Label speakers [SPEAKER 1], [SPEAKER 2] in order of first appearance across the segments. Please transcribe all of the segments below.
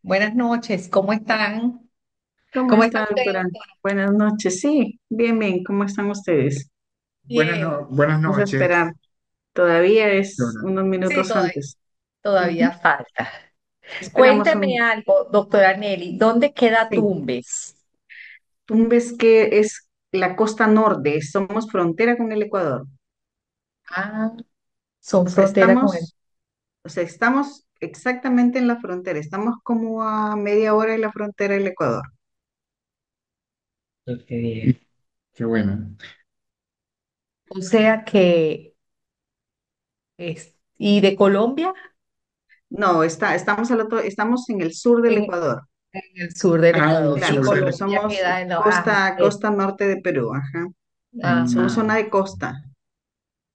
[SPEAKER 1] Buenas noches, ¿cómo están?
[SPEAKER 2] ¿Cómo
[SPEAKER 1] ¿Cómo está
[SPEAKER 2] está,
[SPEAKER 1] usted,
[SPEAKER 2] doctora?
[SPEAKER 1] doctora?
[SPEAKER 2] Buenas noches. Sí, bien, bien. ¿Cómo están ustedes?
[SPEAKER 1] Bien.
[SPEAKER 3] Buenas
[SPEAKER 2] Vamos a
[SPEAKER 3] noches,
[SPEAKER 2] esperar. Todavía es
[SPEAKER 3] Dora.
[SPEAKER 2] unos
[SPEAKER 1] Sí,
[SPEAKER 2] minutos
[SPEAKER 1] todavía,
[SPEAKER 2] antes.
[SPEAKER 1] todavía
[SPEAKER 2] Ujú.
[SPEAKER 1] falta.
[SPEAKER 2] Esperamos
[SPEAKER 1] Cuénteme
[SPEAKER 2] un
[SPEAKER 1] algo, doctora Nelly, ¿dónde queda
[SPEAKER 2] sí.
[SPEAKER 1] Tumbes?
[SPEAKER 2] Tumbes que es la costa norte. Somos frontera con el Ecuador.
[SPEAKER 1] Ah, son
[SPEAKER 2] O sea,
[SPEAKER 1] frontera con el...
[SPEAKER 2] estamos exactamente en la frontera. Estamos como a media hora de la frontera del Ecuador.
[SPEAKER 1] Qué bien.
[SPEAKER 3] Qué bueno.
[SPEAKER 1] O sea que ¿y de Colombia?
[SPEAKER 2] No, estamos en el sur del
[SPEAKER 1] En,
[SPEAKER 2] Ecuador.
[SPEAKER 1] en el sur del
[SPEAKER 3] En el
[SPEAKER 1] Ecuador. Y
[SPEAKER 2] Claro,
[SPEAKER 3] sur del
[SPEAKER 2] pero
[SPEAKER 1] Colombia
[SPEAKER 2] somos
[SPEAKER 1] queda en la...
[SPEAKER 2] costa norte de Perú. Ajá. Somos
[SPEAKER 1] ajá.
[SPEAKER 2] zona
[SPEAKER 3] Mm,
[SPEAKER 2] de costa.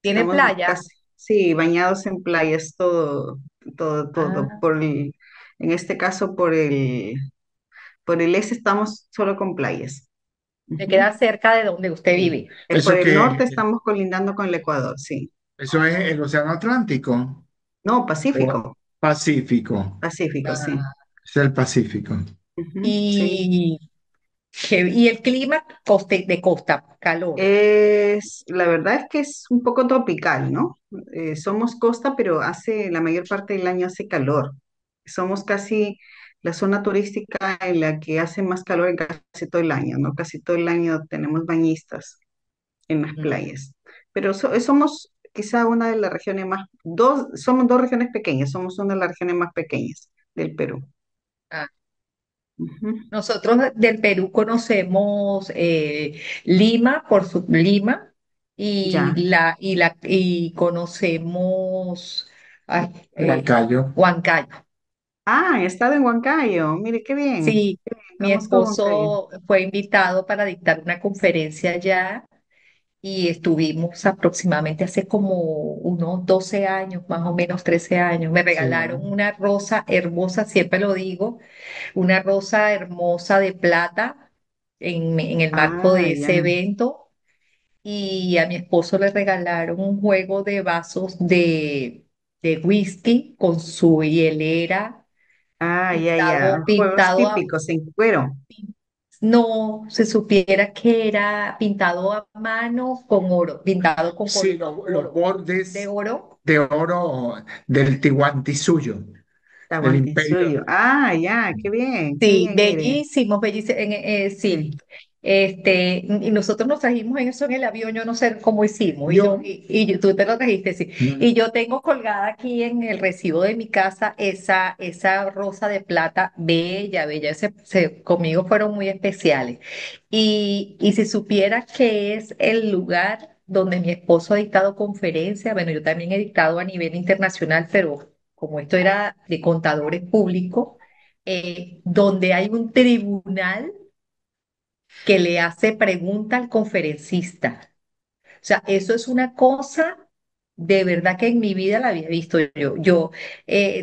[SPEAKER 1] ¿Tiene
[SPEAKER 2] Estamos
[SPEAKER 1] playa?
[SPEAKER 2] casi, sí, bañados en playas, todo.
[SPEAKER 1] Ah,
[SPEAKER 2] En este caso, por el este estamos solo con playas.
[SPEAKER 1] ¿le
[SPEAKER 2] Ujú.
[SPEAKER 1] queda cerca de donde usted
[SPEAKER 3] sí.
[SPEAKER 1] vive?
[SPEAKER 2] Por
[SPEAKER 3] ¿Eso
[SPEAKER 2] el
[SPEAKER 3] qué?
[SPEAKER 2] norte estamos colindando con el Ecuador, sí.
[SPEAKER 3] ¿Eso es el Océano Atlántico
[SPEAKER 2] No,
[SPEAKER 3] o
[SPEAKER 2] Pacífico,
[SPEAKER 3] Pacífico?
[SPEAKER 2] Pacífico, sí.
[SPEAKER 1] Ah,
[SPEAKER 3] Es el Pacífico.
[SPEAKER 2] Ujú, sí.
[SPEAKER 1] y y el clima de costa, calor.
[SPEAKER 2] La verdad es que es un poco tropical, ¿no? Somos costa, pero la mayor parte del año hace calor. Somos casi la zona turística en la que hace más calor en casi todo el año, ¿no? Casi todo el año tenemos bañistas en las
[SPEAKER 1] Mm.
[SPEAKER 2] playas. Pero somos quizá una de las regiones somos dos regiones pequeñas, somos una de las regiones más pequeñas del Perú.
[SPEAKER 1] Ah,
[SPEAKER 2] Ujú.
[SPEAKER 1] nosotros del Perú conocemos Lima Lima
[SPEAKER 2] Ya.
[SPEAKER 1] y conocemos ay,
[SPEAKER 3] Huancayo.
[SPEAKER 1] Huancayo.
[SPEAKER 2] Ah, he estado en Huancayo. Mire, qué bien.
[SPEAKER 1] Sí,
[SPEAKER 2] Qué bien.
[SPEAKER 1] mi
[SPEAKER 2] Conozco Huancayo.
[SPEAKER 1] esposo fue invitado para dictar una conferencia allá y estuvimos aproximadamente hace como unos 12 años, más o menos 13 años. Me
[SPEAKER 3] Sí.
[SPEAKER 1] regalaron una rosa hermosa, siempre lo digo, una rosa hermosa de plata en el marco
[SPEAKER 2] Ah,
[SPEAKER 1] de ese
[SPEAKER 2] ya.
[SPEAKER 1] evento. Y a mi esposo le regalaron un juego de vasos de whisky con su hielera
[SPEAKER 2] Ah, ya, ya. Juegos
[SPEAKER 1] pintado
[SPEAKER 2] típicos en cuero.
[SPEAKER 1] no se supiera que era pintado a mano con oro, pintado con
[SPEAKER 3] Sí,
[SPEAKER 1] color
[SPEAKER 3] los
[SPEAKER 1] oro, de
[SPEAKER 3] bordes
[SPEAKER 1] oro.
[SPEAKER 3] de oro del Tihuantinsuyo, del imperio.
[SPEAKER 2] Tahuantinsuyo. Ah, ya, qué
[SPEAKER 1] Sí,
[SPEAKER 2] bien, mire.
[SPEAKER 1] bellísimos, bellísimos. Sí,
[SPEAKER 2] Sí.
[SPEAKER 1] y nosotros nos trajimos en eso en el avión, yo no sé cómo hicimos,
[SPEAKER 3] Yo,
[SPEAKER 1] tú te lo trajiste, sí.
[SPEAKER 3] mm,
[SPEAKER 1] Y yo tengo colgada aquí en el recibo de mi casa esa rosa de plata, bella, bella, conmigo fueron muy especiales. Y si supiera que es el lugar donde mi esposo ha dictado conferencias, bueno, yo también he dictado a nivel internacional, pero como esto era de contadores públicos, donde hay un tribunal que le hace pregunta al conferencista. O sea, eso es una cosa de verdad que en mi vida la había visto yo. Yo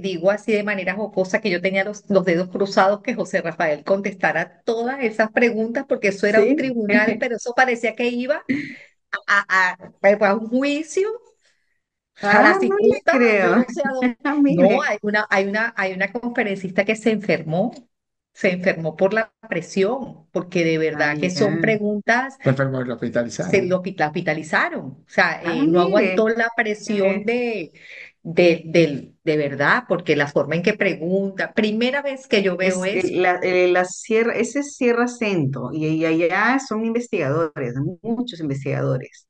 [SPEAKER 1] digo así de manera jocosa que yo tenía los dedos cruzados que José Rafael contestara todas esas preguntas porque eso era un
[SPEAKER 2] Sí.
[SPEAKER 1] tribunal, pero eso parecía que iba a un juicio a
[SPEAKER 2] Ah,
[SPEAKER 1] la
[SPEAKER 2] no le
[SPEAKER 1] cicuta, yo
[SPEAKER 2] creo.
[SPEAKER 1] no sé a dónde.
[SPEAKER 2] Ah,
[SPEAKER 1] No,
[SPEAKER 2] mire.
[SPEAKER 1] hay una conferencista que se enfermó por la presión, porque de
[SPEAKER 2] Ah,
[SPEAKER 1] verdad que son
[SPEAKER 2] ya.
[SPEAKER 1] preguntas,
[SPEAKER 3] la enfermedad lo hospitalizaron.
[SPEAKER 1] la hospitalizaron, o sea,
[SPEAKER 2] Ah,
[SPEAKER 1] no
[SPEAKER 2] mire.
[SPEAKER 1] aguantó la presión
[SPEAKER 2] Eh,
[SPEAKER 1] de verdad, porque la forma en que pregunta, primera vez que yo veo eso,
[SPEAKER 2] la sierra, ese es Sierra Centro, y allá son investigadores, muchos investigadores.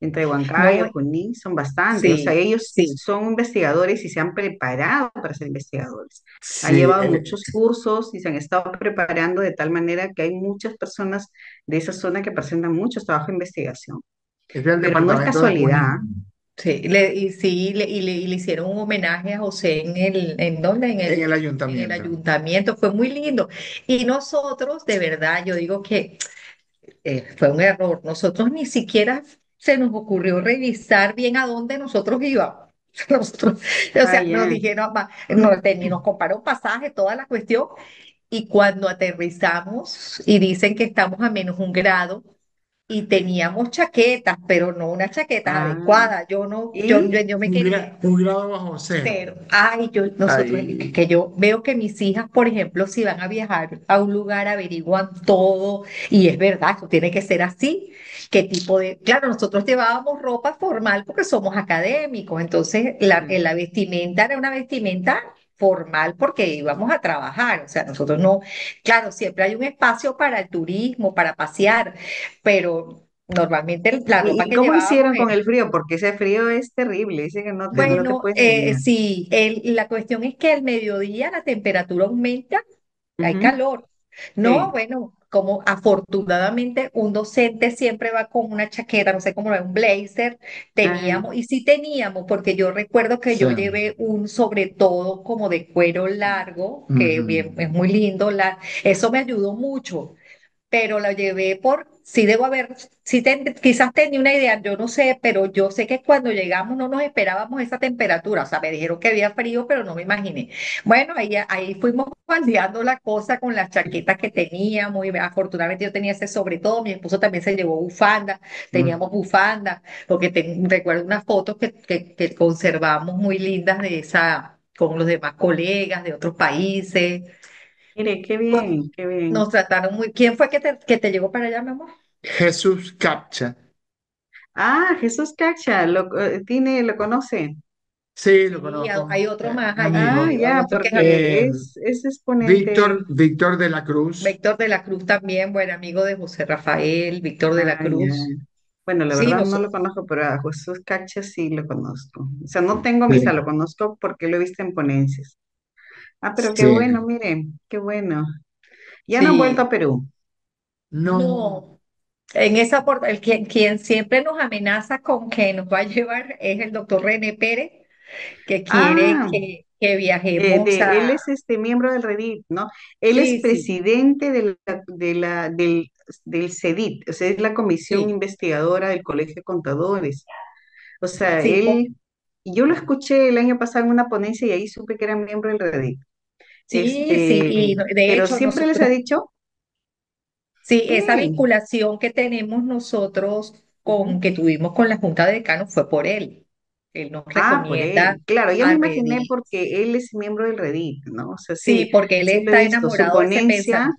[SPEAKER 2] Entre
[SPEAKER 1] no,
[SPEAKER 2] Huancayo, Junín, son bastantes. O sea,
[SPEAKER 1] sí,
[SPEAKER 2] ellos
[SPEAKER 1] sí,
[SPEAKER 2] son investigadores y se han preparado para ser investigadores. Han
[SPEAKER 3] Sí,
[SPEAKER 2] llevado muchos cursos y se han estado preparando de tal manera que hay muchas personas de esa zona que presentan mucho trabajo de investigación.
[SPEAKER 3] es del
[SPEAKER 2] Pero no es
[SPEAKER 3] departamento de
[SPEAKER 2] casualidad.
[SPEAKER 3] Junín,
[SPEAKER 1] sí, y le hicieron un homenaje a José ¿en dónde?
[SPEAKER 3] en el
[SPEAKER 1] En el
[SPEAKER 3] ayuntamiento.
[SPEAKER 1] ayuntamiento, fue muy lindo. Y nosotros, de verdad, yo digo que fue un error. Nosotros ni siquiera se nos ocurrió revisar bien a dónde nosotros íbamos. Nosotros, o
[SPEAKER 2] Ah,
[SPEAKER 1] sea, nos
[SPEAKER 2] ya.
[SPEAKER 1] dijeron, nos compraron pasaje, toda la cuestión, y cuando aterrizamos y dicen que estamos a -1 grado, y teníamos chaquetas, pero no unas chaquetas
[SPEAKER 2] Ah,
[SPEAKER 1] adecuadas. Yo no,
[SPEAKER 2] y
[SPEAKER 1] yo me quería.
[SPEAKER 3] Un grado bajo cero.
[SPEAKER 1] Pero, ay, nosotros, es
[SPEAKER 3] Ahí.
[SPEAKER 1] que yo veo que mis hijas, por ejemplo, si van a viajar a un lugar, averiguan todo, y es verdad, eso tiene que ser así. ¿Qué tipo de...? Claro, nosotros llevábamos ropa formal porque somos académicos, entonces la vestimenta era una vestimenta formal porque íbamos a trabajar, o sea, nosotros no, claro, siempre hay un espacio para el turismo, para pasear, pero normalmente la ropa
[SPEAKER 2] ¿Y
[SPEAKER 1] que
[SPEAKER 2] cómo
[SPEAKER 1] llevábamos
[SPEAKER 2] hicieron con el frío? Porque ese frío es terrible, dice que no te
[SPEAKER 1] bueno,
[SPEAKER 2] puedes ni bañar.
[SPEAKER 1] sí, la cuestión es que al mediodía la temperatura aumenta, hay
[SPEAKER 2] Ujú,
[SPEAKER 1] calor. No,
[SPEAKER 2] sí.
[SPEAKER 1] bueno, como afortunadamente un docente siempre va con una chaqueta, no sé cómo era, un blazer,
[SPEAKER 2] Ajá.
[SPEAKER 1] teníamos, y sí teníamos, porque yo recuerdo que
[SPEAKER 3] Sí.
[SPEAKER 1] yo llevé un sobre todo como de cuero largo, que
[SPEAKER 3] Ujú.
[SPEAKER 1] es muy lindo, eso me ayudó mucho pero la llevé por, sí debo haber, quizás tenía una idea, yo no sé, pero yo sé que cuando llegamos no nos esperábamos esa temperatura, o sea, me dijeron que había frío, pero no me imaginé. Bueno, ahí fuimos bandeando la cosa con las chaquetas que teníamos, y afortunadamente yo tenía ese sobre todo, mi esposo también se llevó bufanda,
[SPEAKER 3] Mm.
[SPEAKER 1] teníamos bufanda, porque recuerdo unas fotos que conservamos muy lindas de esa, con los demás colegas de otros países.
[SPEAKER 2] Mire, qué
[SPEAKER 1] Pues,
[SPEAKER 2] bien, qué bien.
[SPEAKER 1] nos trataron muy. ¿Quién fue que te llegó para allá, mi amor?
[SPEAKER 3] Jesús Capcha.
[SPEAKER 2] Ah, Jesús Cacha, lo conoce.
[SPEAKER 3] Sí, lo
[SPEAKER 1] Sí,
[SPEAKER 3] conozco.
[SPEAKER 1] hay otro más
[SPEAKER 2] Ah,
[SPEAKER 1] allí,
[SPEAKER 3] Amigo.
[SPEAKER 1] hay
[SPEAKER 2] ya,
[SPEAKER 1] otro que es
[SPEAKER 2] porque
[SPEAKER 3] Eh,
[SPEAKER 1] amigo.
[SPEAKER 2] es exponente.
[SPEAKER 3] Víctor de la Cruz.
[SPEAKER 1] Víctor de la Cruz también, buen amigo de José Rafael, Víctor de la
[SPEAKER 2] Ah, ya.
[SPEAKER 1] Cruz.
[SPEAKER 2] Bueno, la
[SPEAKER 1] Sí,
[SPEAKER 2] verdad no
[SPEAKER 1] nosotros,
[SPEAKER 2] lo conozco, pero a Jesús Cacha sí lo conozco. O sea, no tengo amistad,
[SPEAKER 3] Sí,
[SPEAKER 2] lo conozco porque lo he visto en ponencias. Ah, pero qué
[SPEAKER 3] sí.
[SPEAKER 2] bueno, miren, qué bueno. Ya no han vuelto a
[SPEAKER 1] sí,
[SPEAKER 2] Perú.
[SPEAKER 3] No.
[SPEAKER 1] no, quien siempre nos amenaza con que nos va a llevar es el doctor René Pérez, que quiere
[SPEAKER 2] Ah,
[SPEAKER 1] que viajemos
[SPEAKER 2] él
[SPEAKER 1] a.
[SPEAKER 2] es miembro del REDIT, ¿no? Él es
[SPEAKER 1] Sí, sí,
[SPEAKER 2] presidente del CEDIT, o sea, es la comisión
[SPEAKER 1] sí,
[SPEAKER 2] investigadora del Colegio de Contadores. O sea,
[SPEAKER 1] sí,
[SPEAKER 2] yo lo escuché el año pasado en una ponencia y ahí supe que era miembro del REDIT.
[SPEAKER 1] sí, sí, y de
[SPEAKER 2] Pero
[SPEAKER 1] hecho
[SPEAKER 2] siempre les ha
[SPEAKER 1] nosotros.
[SPEAKER 2] dicho,
[SPEAKER 1] Sí, esa
[SPEAKER 2] sí,
[SPEAKER 1] vinculación que tenemos nosotros
[SPEAKER 2] ujú.
[SPEAKER 1] que tuvimos con la Junta de Decanos fue por él. Él nos
[SPEAKER 2] Ah, por
[SPEAKER 1] recomienda
[SPEAKER 2] él. Claro, ya me
[SPEAKER 1] a
[SPEAKER 2] imaginé
[SPEAKER 1] Redil.
[SPEAKER 2] porque él es miembro del REDIT, ¿no? O sea,
[SPEAKER 1] Sí,
[SPEAKER 2] sí,
[SPEAKER 1] porque él
[SPEAKER 2] sí lo he
[SPEAKER 1] está
[SPEAKER 2] visto. Su
[SPEAKER 1] enamorado de ese
[SPEAKER 2] ponencia.
[SPEAKER 1] pensamiento.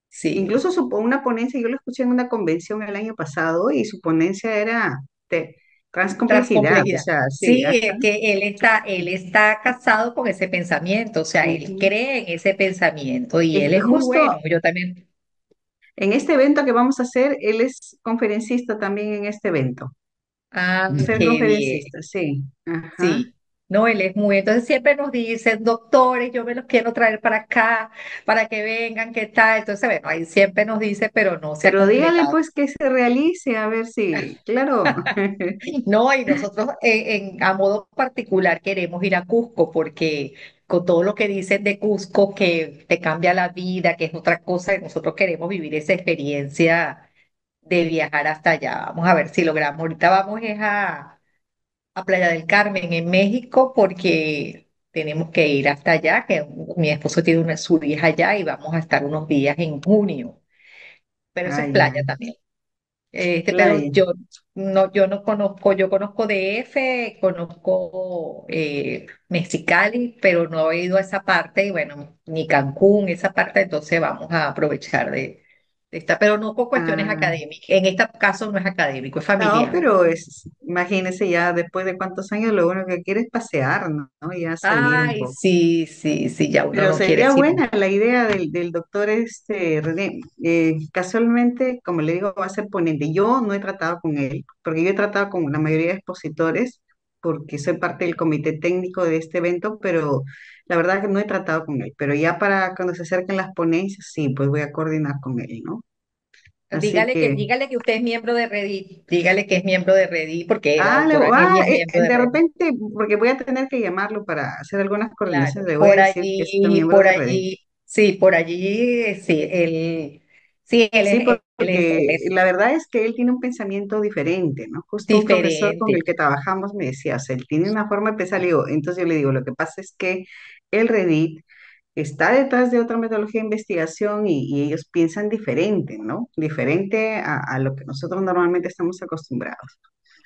[SPEAKER 1] Sí,
[SPEAKER 2] Incluso una ponencia, yo lo escuché en una convención el año pasado y su ponencia era de
[SPEAKER 1] tras
[SPEAKER 2] transcomplejidad, o
[SPEAKER 1] complejidad.
[SPEAKER 2] sea, sí,
[SPEAKER 1] Sí,
[SPEAKER 2] ajá.
[SPEAKER 1] es que él está casado con ese pensamiento, o sea, él
[SPEAKER 2] Ujú.
[SPEAKER 1] cree en ese pensamiento y él
[SPEAKER 2] Y
[SPEAKER 1] es muy bueno.
[SPEAKER 2] justo
[SPEAKER 1] Yo también.
[SPEAKER 2] en este evento que vamos a hacer, él es conferencista también en este evento.
[SPEAKER 1] Ah,
[SPEAKER 2] Va a ser
[SPEAKER 1] qué bien.
[SPEAKER 2] conferencista, sí, ajá.
[SPEAKER 1] Sí, no, él es muy, entonces siempre nos dicen, doctores, yo me los quiero traer para acá, para que vengan, ¿qué tal? Entonces, bueno, ahí siempre nos dice, pero no se ha
[SPEAKER 2] Pero dígale
[SPEAKER 1] concretado.
[SPEAKER 2] pues que se realice, a ver si, claro.
[SPEAKER 1] No, y nosotros a modo particular queremos ir a Cusco porque con todo lo que dicen de Cusco, que te cambia la vida, que es otra cosa, nosotros queremos vivir esa experiencia de viajar hasta allá. Vamos a ver si logramos. Ahorita vamos es a Playa del Carmen en México porque tenemos que ir hasta allá, que mi esposo tiene su hija allá y vamos a estar unos días en junio, pero eso
[SPEAKER 2] Ah,
[SPEAKER 1] es
[SPEAKER 2] ya,
[SPEAKER 1] playa también. Pero
[SPEAKER 2] playa.
[SPEAKER 1] yo no conozco, yo conozco DF, conozco Mexicali, pero no he ido a esa parte y bueno, ni Cancún, esa parte, entonces vamos a aprovechar de esta, pero no por cuestiones
[SPEAKER 2] Ah.
[SPEAKER 1] académicas. En este caso no es académico, es
[SPEAKER 2] No,
[SPEAKER 1] familiar.
[SPEAKER 2] pero imagínese ya después de cuántos años lo único que quiere es pasear, ¿no? ¿No? Ya salir un
[SPEAKER 1] Ay,
[SPEAKER 2] poco.
[SPEAKER 1] sí, sí, sí, ya uno
[SPEAKER 2] Pero
[SPEAKER 1] no quiere
[SPEAKER 2] sería
[SPEAKER 1] decir.
[SPEAKER 2] buena la idea del doctor René. Casualmente, como le digo, va a ser ponente. Yo no he tratado con él, porque yo he tratado con la mayoría de expositores, porque soy parte del comité técnico de este evento, pero la verdad es que no he tratado con él. Pero ya para cuando se acerquen las ponencias, sí, pues voy a coordinar con él, ¿no? Así que...
[SPEAKER 1] Dígale que usted es miembro de Reddit, dígale que es miembro de Reddit, porque la
[SPEAKER 2] Ah,
[SPEAKER 1] doctora Nelly es miembro de
[SPEAKER 2] de
[SPEAKER 1] Reddit.
[SPEAKER 2] repente, porque voy a tener que llamarlo para hacer algunas coordinaciones,
[SPEAKER 1] Claro,
[SPEAKER 2] le voy a decir que es miembro
[SPEAKER 1] por
[SPEAKER 2] de Reddit.
[SPEAKER 1] allí, sí, por allí, sí,
[SPEAKER 2] Sí,
[SPEAKER 1] él
[SPEAKER 2] porque
[SPEAKER 1] es
[SPEAKER 2] la verdad es que él tiene un pensamiento diferente, ¿no? Justo un profesor con
[SPEAKER 1] diferente.
[SPEAKER 2] el que trabajamos me decía, o sea, él tiene una forma de pensar, le digo, entonces yo le digo, lo que pasa es que el Reddit está detrás de otra metodología de investigación y ellos piensan diferente, ¿no? Diferente a lo que nosotros normalmente estamos acostumbrados.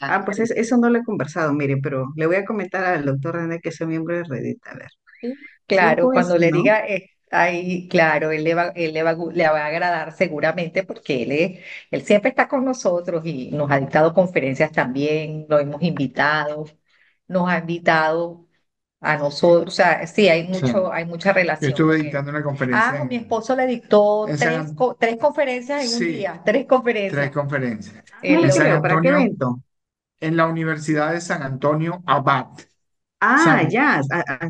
[SPEAKER 2] Ah, pues
[SPEAKER 1] Claro.
[SPEAKER 2] eso no lo he conversado, mire, pero le voy a comentar al doctor René que soy miembro de Reddit, a ver.
[SPEAKER 1] Sí.
[SPEAKER 2] Sí,
[SPEAKER 1] Claro,
[SPEAKER 2] pues,
[SPEAKER 1] cuando le
[SPEAKER 2] ¿no?
[SPEAKER 1] diga, ahí, claro, le va a agradar seguramente porque él siempre está con nosotros y nos ha dictado conferencias también, lo hemos invitado, nos ha invitado a nosotros, o sea, sí,
[SPEAKER 3] Sí.
[SPEAKER 1] hay mucha
[SPEAKER 3] Yo
[SPEAKER 1] relación
[SPEAKER 3] estuve
[SPEAKER 1] con él.
[SPEAKER 3] dictando una conferencia
[SPEAKER 1] Ah, mi esposo le dictó
[SPEAKER 3] en
[SPEAKER 1] tres conferencias en un
[SPEAKER 3] sí,
[SPEAKER 1] día, tres
[SPEAKER 3] tres
[SPEAKER 1] conferencias.
[SPEAKER 3] conferencias.
[SPEAKER 2] No
[SPEAKER 1] Él
[SPEAKER 2] le
[SPEAKER 3] En San
[SPEAKER 1] lo-
[SPEAKER 2] creo, ¿para qué
[SPEAKER 3] Antonio,
[SPEAKER 2] evento?
[SPEAKER 3] en la Universidad de San Antonio Abad.
[SPEAKER 2] Ah,
[SPEAKER 3] San,
[SPEAKER 2] ya,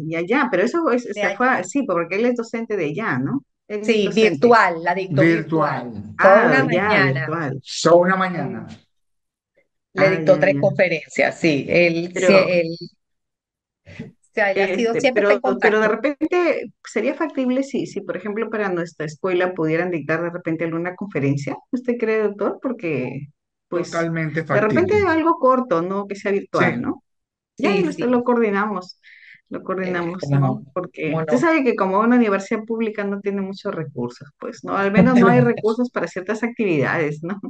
[SPEAKER 2] ya, ya, pero eso
[SPEAKER 1] de
[SPEAKER 2] se
[SPEAKER 1] ahí-
[SPEAKER 2] fue, sí, porque él es docente de allá, ¿no? Él es
[SPEAKER 1] sí,
[SPEAKER 2] docente.
[SPEAKER 1] virtual, la dictó virtual.
[SPEAKER 3] virtual.
[SPEAKER 1] Toda
[SPEAKER 2] Ah,
[SPEAKER 1] una
[SPEAKER 2] ya,
[SPEAKER 1] mañana.
[SPEAKER 2] virtual.
[SPEAKER 3] Solo una mañana.
[SPEAKER 1] Le
[SPEAKER 2] Ah,
[SPEAKER 1] dictó
[SPEAKER 2] ya,
[SPEAKER 1] tres
[SPEAKER 2] ya.
[SPEAKER 1] conferencias, sí.
[SPEAKER 2] Pero,
[SPEAKER 1] Él ha sido, siempre está en
[SPEAKER 2] pero de
[SPEAKER 1] contacto.
[SPEAKER 2] repente sería factible si, por ejemplo, para nuestra escuela pudieran dictar de repente alguna conferencia. ¿Usted cree, doctor? Porque, pues,
[SPEAKER 3] Totalmente
[SPEAKER 2] de repente
[SPEAKER 3] factible.
[SPEAKER 2] algo corto, ¿no? Que sea virtual,
[SPEAKER 3] Sí,
[SPEAKER 2] ¿no? Ya
[SPEAKER 1] Sí,
[SPEAKER 2] lo
[SPEAKER 1] sí,
[SPEAKER 2] coordinamos,
[SPEAKER 1] cómo
[SPEAKER 2] ¿no?
[SPEAKER 1] no,
[SPEAKER 2] Porque
[SPEAKER 1] cómo
[SPEAKER 2] usted
[SPEAKER 1] no.
[SPEAKER 2] sabe que como una universidad pública no tiene muchos recursos, pues, ¿no? Al menos no hay recursos para ciertas actividades, ¿no?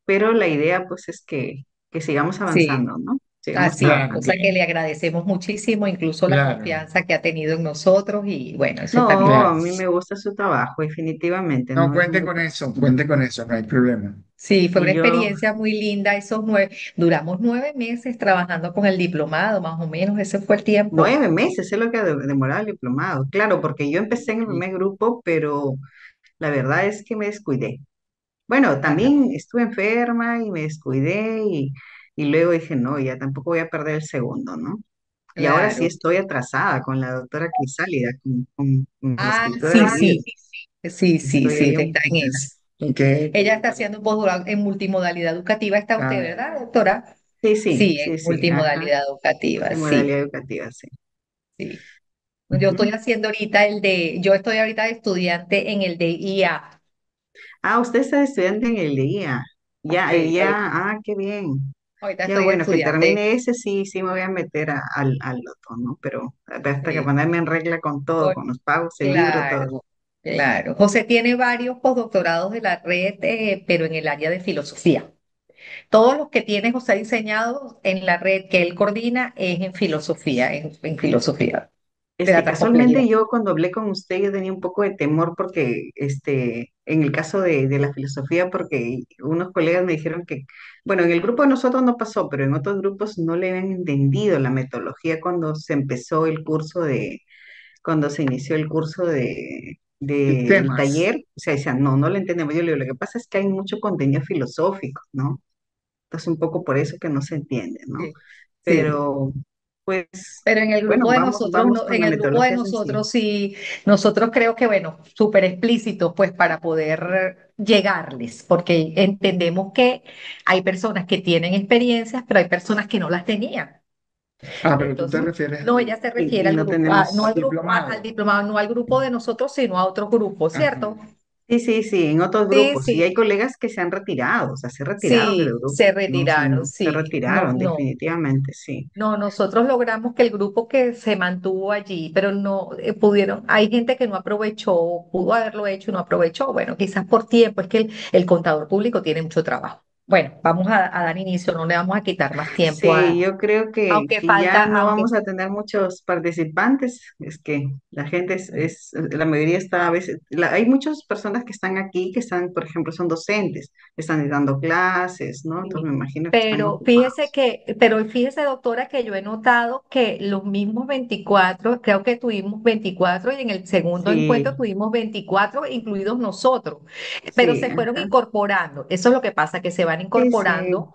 [SPEAKER 2] Pero la idea, pues, es que sigamos
[SPEAKER 1] Sí,
[SPEAKER 2] avanzando, ¿no? Sigamos
[SPEAKER 1] así es.
[SPEAKER 3] claro,
[SPEAKER 1] Cosa
[SPEAKER 2] trabajando.
[SPEAKER 1] que le agradecemos muchísimo, incluso la
[SPEAKER 3] claro,
[SPEAKER 1] confianza que ha tenido en nosotros y bueno, eso también.
[SPEAKER 2] No, a
[SPEAKER 3] claro.
[SPEAKER 2] mí me gusta su trabajo, definitivamente,
[SPEAKER 3] No,
[SPEAKER 2] ¿no? Es muy...
[SPEAKER 3] cuente con eso, no hay problema.
[SPEAKER 1] Sí, fue una
[SPEAKER 2] Y yo,
[SPEAKER 1] experiencia muy linda. Duramos 9 meses trabajando con el diplomado, más o menos, ese fue el tiempo.
[SPEAKER 2] 9 meses es lo que ha demorado el diplomado. Claro, porque yo empecé en el
[SPEAKER 1] Sí.
[SPEAKER 2] primer grupo, pero la verdad es que me descuidé. Bueno,
[SPEAKER 1] Ah,
[SPEAKER 2] también estuve enferma y me descuidé y luego dije, no, ya tampoco voy a perder el segundo, ¿no? Y ahora sí
[SPEAKER 1] claro.
[SPEAKER 2] estoy atrasada con la doctora Crisálida, con la
[SPEAKER 1] Ah,
[SPEAKER 2] escritora
[SPEAKER 1] sí,
[SPEAKER 2] del libro.
[SPEAKER 1] sí, sí, sí,
[SPEAKER 2] Estoy
[SPEAKER 1] sí,
[SPEAKER 2] ahí
[SPEAKER 1] te
[SPEAKER 2] un
[SPEAKER 1] está en
[SPEAKER 2] poquito.
[SPEAKER 1] eso.
[SPEAKER 3] Ok,
[SPEAKER 1] Ella está haciendo un posgrado en multimodalidad educativa, está usted,
[SPEAKER 3] ah,
[SPEAKER 1] ¿verdad, doctora?
[SPEAKER 2] Sí, sí,
[SPEAKER 1] Sí, en
[SPEAKER 2] sí, sí, ajá,
[SPEAKER 1] multimodalidad educativa, sí,
[SPEAKER 2] multimodalidad educativa, sí.
[SPEAKER 1] sí.
[SPEAKER 2] Ujú.
[SPEAKER 1] Yo estoy ahorita de estudiante en el de IA.
[SPEAKER 2] Ah, usted está estudiante en el día. Ya,
[SPEAKER 1] Sí,
[SPEAKER 2] qué bien.
[SPEAKER 1] ahorita
[SPEAKER 2] Ya,
[SPEAKER 1] estoy de
[SPEAKER 2] bueno, que
[SPEAKER 1] estudiante.
[SPEAKER 2] termine ese, sí, sí me voy a meter al otro, ¿no? Pero hasta que
[SPEAKER 1] Sí.
[SPEAKER 2] ponerme en regla con todo,
[SPEAKER 1] Oh,
[SPEAKER 2] con los pagos, el libro, todo.
[SPEAKER 1] claro, claro. José tiene varios postdoctorados de la red, pero en el área de filosofía. Todos los que tiene José diseñados en la red que él coordina es en filosofía, en filosofía
[SPEAKER 2] Es
[SPEAKER 1] de la
[SPEAKER 2] que casualmente
[SPEAKER 1] transcomplejidad.
[SPEAKER 2] yo cuando hablé con usted yo tenía un poco de temor porque, en el caso de la filosofía, porque unos colegas me dijeron que, bueno, en el grupo de nosotros no pasó, pero en otros grupos no le habían entendido la metodología cuando se empezó el curso cuando se inició el curso del
[SPEAKER 3] sistemas.
[SPEAKER 2] taller, o sea, decían, no, no lo entendemos. Yo le digo, lo que pasa es que hay mucho contenido filosófico, ¿no? Entonces, un poco por eso que no se entiende, ¿no?
[SPEAKER 1] Sí, sí.
[SPEAKER 2] Pero, pues,
[SPEAKER 1] Pero en el
[SPEAKER 2] bueno,
[SPEAKER 1] grupo de nosotros,
[SPEAKER 2] vamos
[SPEAKER 1] no,
[SPEAKER 2] con
[SPEAKER 1] en
[SPEAKER 2] la
[SPEAKER 1] el grupo de
[SPEAKER 2] metodología sencilla.
[SPEAKER 1] nosotros sí, nosotros creo que, bueno, súper explícitos, pues para poder llegarles, porque entendemos que hay personas que tienen experiencias, pero hay personas que no las tenían.
[SPEAKER 3] Ah, pero tú te
[SPEAKER 1] Entonces,
[SPEAKER 3] refieres
[SPEAKER 1] no, ella se refiere
[SPEAKER 2] Y
[SPEAKER 1] al
[SPEAKER 2] no
[SPEAKER 1] grupo, no
[SPEAKER 2] tenemos,
[SPEAKER 1] al grupo, al
[SPEAKER 3] diplomado.
[SPEAKER 1] diplomado, no al grupo de nosotros, sino a otros grupos, ¿cierto?
[SPEAKER 3] Ajá.
[SPEAKER 2] sí, sí, sí, en otros
[SPEAKER 1] Sí,
[SPEAKER 2] grupos. Y hay
[SPEAKER 1] sí,
[SPEAKER 2] colegas que se han retirado, o sea, se retiraron del
[SPEAKER 1] sí,
[SPEAKER 2] grupo.
[SPEAKER 1] se
[SPEAKER 2] No, o sea,
[SPEAKER 1] retiraron,
[SPEAKER 2] no, se
[SPEAKER 1] sí, no,
[SPEAKER 2] retiraron
[SPEAKER 1] no.
[SPEAKER 2] definitivamente, sí.
[SPEAKER 1] No, nosotros logramos que el grupo que se mantuvo allí, pero no pudieron, hay gente que no aprovechó, pudo haberlo hecho y no aprovechó. Bueno, quizás por tiempo, es que el contador público tiene mucho trabajo. Bueno, vamos a dar inicio, no le vamos a quitar más tiempo
[SPEAKER 2] Sí, yo creo
[SPEAKER 1] aunque
[SPEAKER 2] que ya
[SPEAKER 1] falta,
[SPEAKER 2] no vamos a tener muchos participantes. Es que la gente la mayoría está a veces, hay muchas personas que están aquí que están, por ejemplo, son docentes, están dando clases, ¿no? Entonces
[SPEAKER 1] sí.
[SPEAKER 2] me imagino que están ocupados.
[SPEAKER 1] Pero fíjese, doctora, que yo he notado que los mismos 24, creo que tuvimos 24 y en el segundo encuentro
[SPEAKER 2] Sí,
[SPEAKER 1] tuvimos 24, incluidos nosotros, pero
[SPEAKER 2] sí,
[SPEAKER 1] se fueron
[SPEAKER 2] ajá.
[SPEAKER 1] incorporando. Eso es lo que pasa, que se van
[SPEAKER 2] Sí, sí.
[SPEAKER 1] incorporando.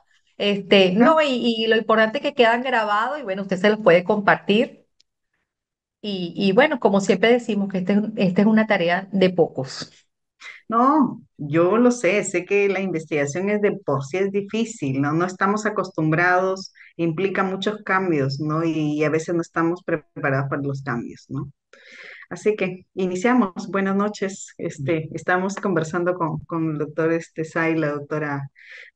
[SPEAKER 2] Ajá.
[SPEAKER 1] No, y lo importante es que quedan grabados y bueno, usted se los puede compartir. Y bueno, como siempre decimos que esta es una tarea de pocos.
[SPEAKER 2] No, yo lo sé que la investigación es de por sí es difícil, ¿no? No estamos acostumbrados, implica muchos cambios, ¿no? Y a veces no estamos preparados para los cambios, ¿no? Así que iniciamos. Buenas noches. Estamos conversando con el doctor Sai y la doctora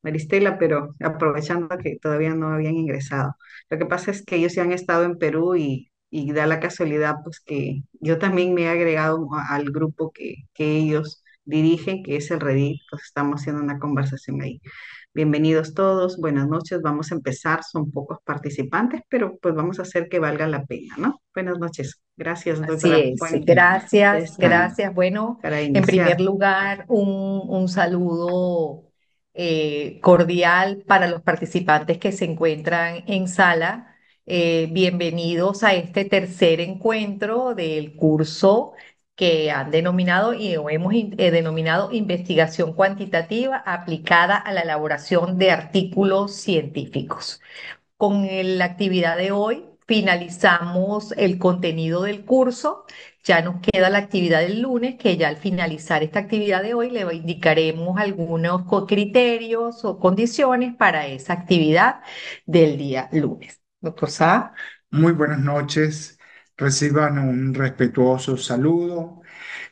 [SPEAKER 2] Maristela, pero aprovechando que todavía no habían ingresado. Lo que pasa es que ellos ya han estado en Perú y da la casualidad pues que yo también me he agregado al grupo que ellos dirigen, que es el Reddit, pues estamos haciendo una conversación ahí. Bienvenidos todos, buenas noches, vamos a empezar, son pocos participantes, pero pues vamos a hacer que valga la pena, ¿no? Buenas noches, gracias
[SPEAKER 1] Así
[SPEAKER 2] doctora
[SPEAKER 1] es,
[SPEAKER 2] Juanita.
[SPEAKER 1] gracias,
[SPEAKER 2] Ustedes
[SPEAKER 1] gracias. Bueno,
[SPEAKER 2] para
[SPEAKER 1] en primer
[SPEAKER 2] iniciar.
[SPEAKER 1] lugar, un saludo cordial para los participantes que se encuentran en sala. Bienvenidos a este tercer encuentro del curso que han denominado y o hemos denominado Investigación Cuantitativa aplicada a la elaboración de artículos científicos. Con la actividad de hoy finalizamos el contenido del curso. Ya nos queda la actividad del lunes, que ya al finalizar esta actividad de hoy le indicaremos algunos criterios o condiciones para esa actividad del día lunes. Doctor Sá.
[SPEAKER 3] Muy buenas noches. Reciban un respetuoso saludo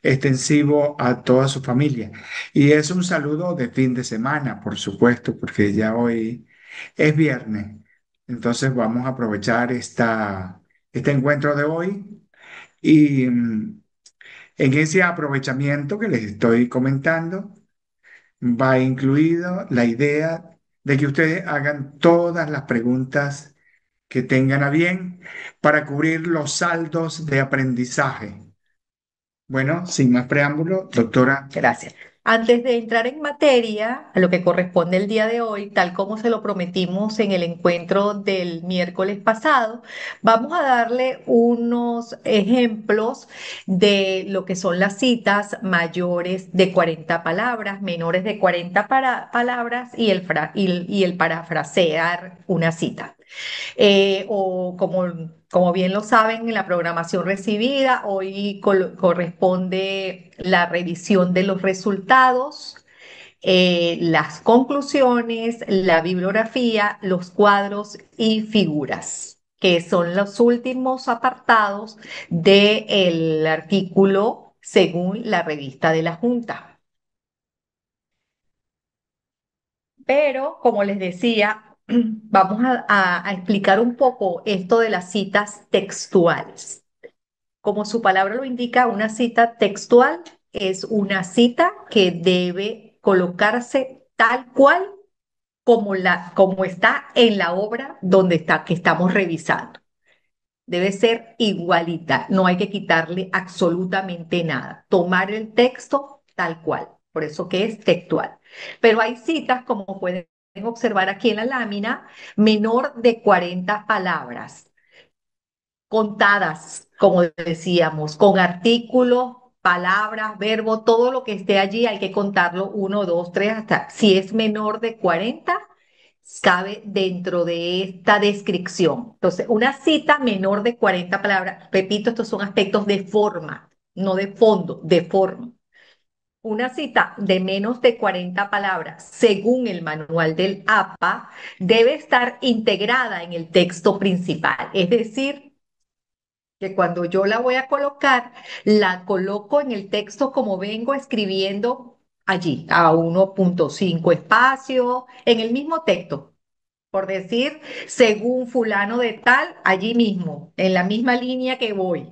[SPEAKER 3] extensivo a toda su familia. Y es un saludo de fin de semana, por supuesto, porque ya hoy es viernes. Entonces vamos a aprovechar este encuentro de hoy y en ese aprovechamiento que les estoy comentando va incluido la idea de que ustedes hagan todas las preguntas que tengan a bien para cubrir los saldos de aprendizaje. Bueno, sin más preámbulo, doctora.
[SPEAKER 1] Gracias. Antes de entrar en materia, a lo que corresponde el día de hoy, tal como se lo prometimos en el encuentro del miércoles pasado, vamos a darle unos ejemplos de lo que son las citas mayores de 40 palabras, menores de 40 palabras y el parafrasear una cita. O como bien lo saben, en la programación recibida, hoy corresponde la revisión de los resultados, las conclusiones, la bibliografía, los cuadros y figuras, que son los últimos apartados del artículo según la revista de la Junta. Pero, como les decía, vamos a explicar un poco esto de las citas textuales. Como su palabra lo indica, una cita textual es una cita que debe colocarse tal cual como está en la obra que estamos revisando. Debe ser igualita, no hay que quitarle absolutamente nada. Tomar el texto tal cual, por eso que es textual. Pero hay citas, como pueden observar aquí en la lámina, menor de 40 palabras, contadas, como decíamos, con artículos, palabras, verbo, todo lo que esté allí hay que contarlo, uno, dos, tres, hasta si es menor de 40 cabe dentro de esta descripción. Entonces, una cita menor de 40 palabras, repito, estos son aspectos de forma, no de fondo, de forma. Una cita de menos de 40 palabras, según el manual del APA, debe estar integrada en el texto principal, es decir, que cuando yo la voy a colocar, la coloco en el texto como vengo escribiendo allí, a 1.5 espacio, en el mismo texto por decir, según fulano de tal, allí mismo, en la misma línea que voy.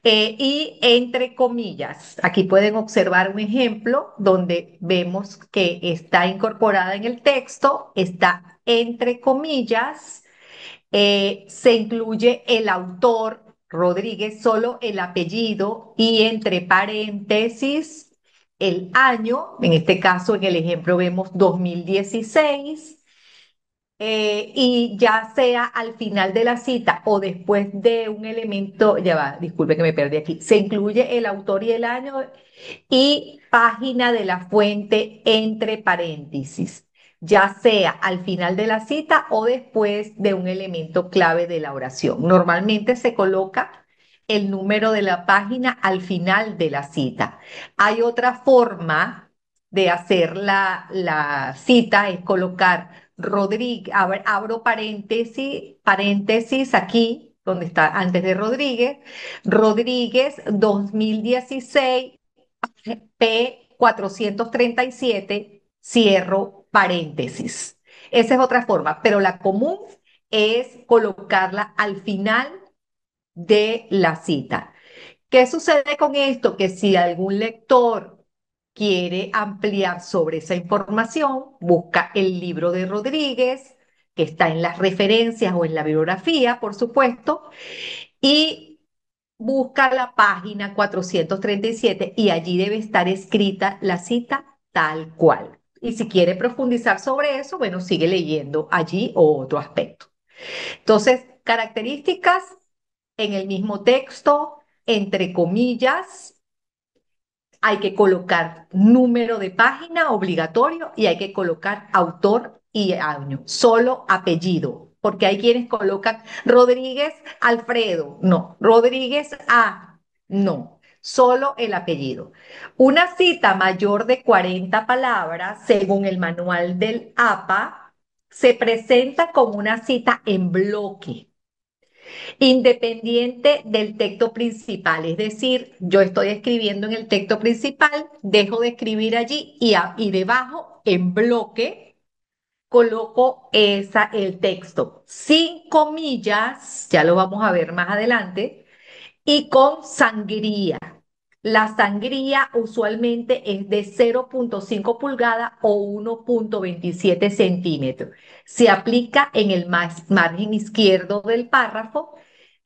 [SPEAKER 1] Y entre comillas, aquí pueden observar un ejemplo donde vemos que está incorporada en el texto, está entre comillas, se incluye el autor, Rodríguez, solo el apellido y entre paréntesis el año, en este caso en el ejemplo vemos 2016 y ya sea al final de la cita o después de un elemento, ya va, disculpe que me perdí aquí, se incluye el autor y el año y página de la fuente entre paréntesis, ya sea al final de la cita o después de un elemento clave de la oración. Normalmente se coloca el número de la página al final de la cita. Hay otra forma de hacer la cita, es colocar Rodríguez, abro paréntesis, paréntesis aquí, donde está antes de Rodríguez, Rodríguez 2016 P437 cierro paréntesis. Esa es otra forma, pero la común es colocarla al final de la cita. ¿Qué sucede con esto? Que si algún lector quiere ampliar sobre esa información, busca el libro de Rodríguez, que está en las referencias o en la bibliografía, por supuesto, y busca la página 437 y allí debe estar escrita la cita tal cual. Y si quiere profundizar sobre eso, bueno, sigue leyendo allí otro aspecto. Entonces, características en el mismo texto, entre comillas, hay que colocar número de página obligatorio y hay que colocar autor y año, solo apellido, porque hay quienes colocan Rodríguez Alfredo, no, Rodríguez A, no, solo el apellido. Una cita mayor de 40 palabras, según el manual del APA, se presenta como una cita en bloque independiente del texto principal. Es decir, yo estoy escribiendo en el texto principal, dejo de escribir allí y debajo, en bloque, coloco el texto sin comillas, ya lo vamos a ver más adelante, y con sangría. La sangría usualmente es de 0,5 pulgadas o 1,27 centímetros. Se aplica en el margen izquierdo del párrafo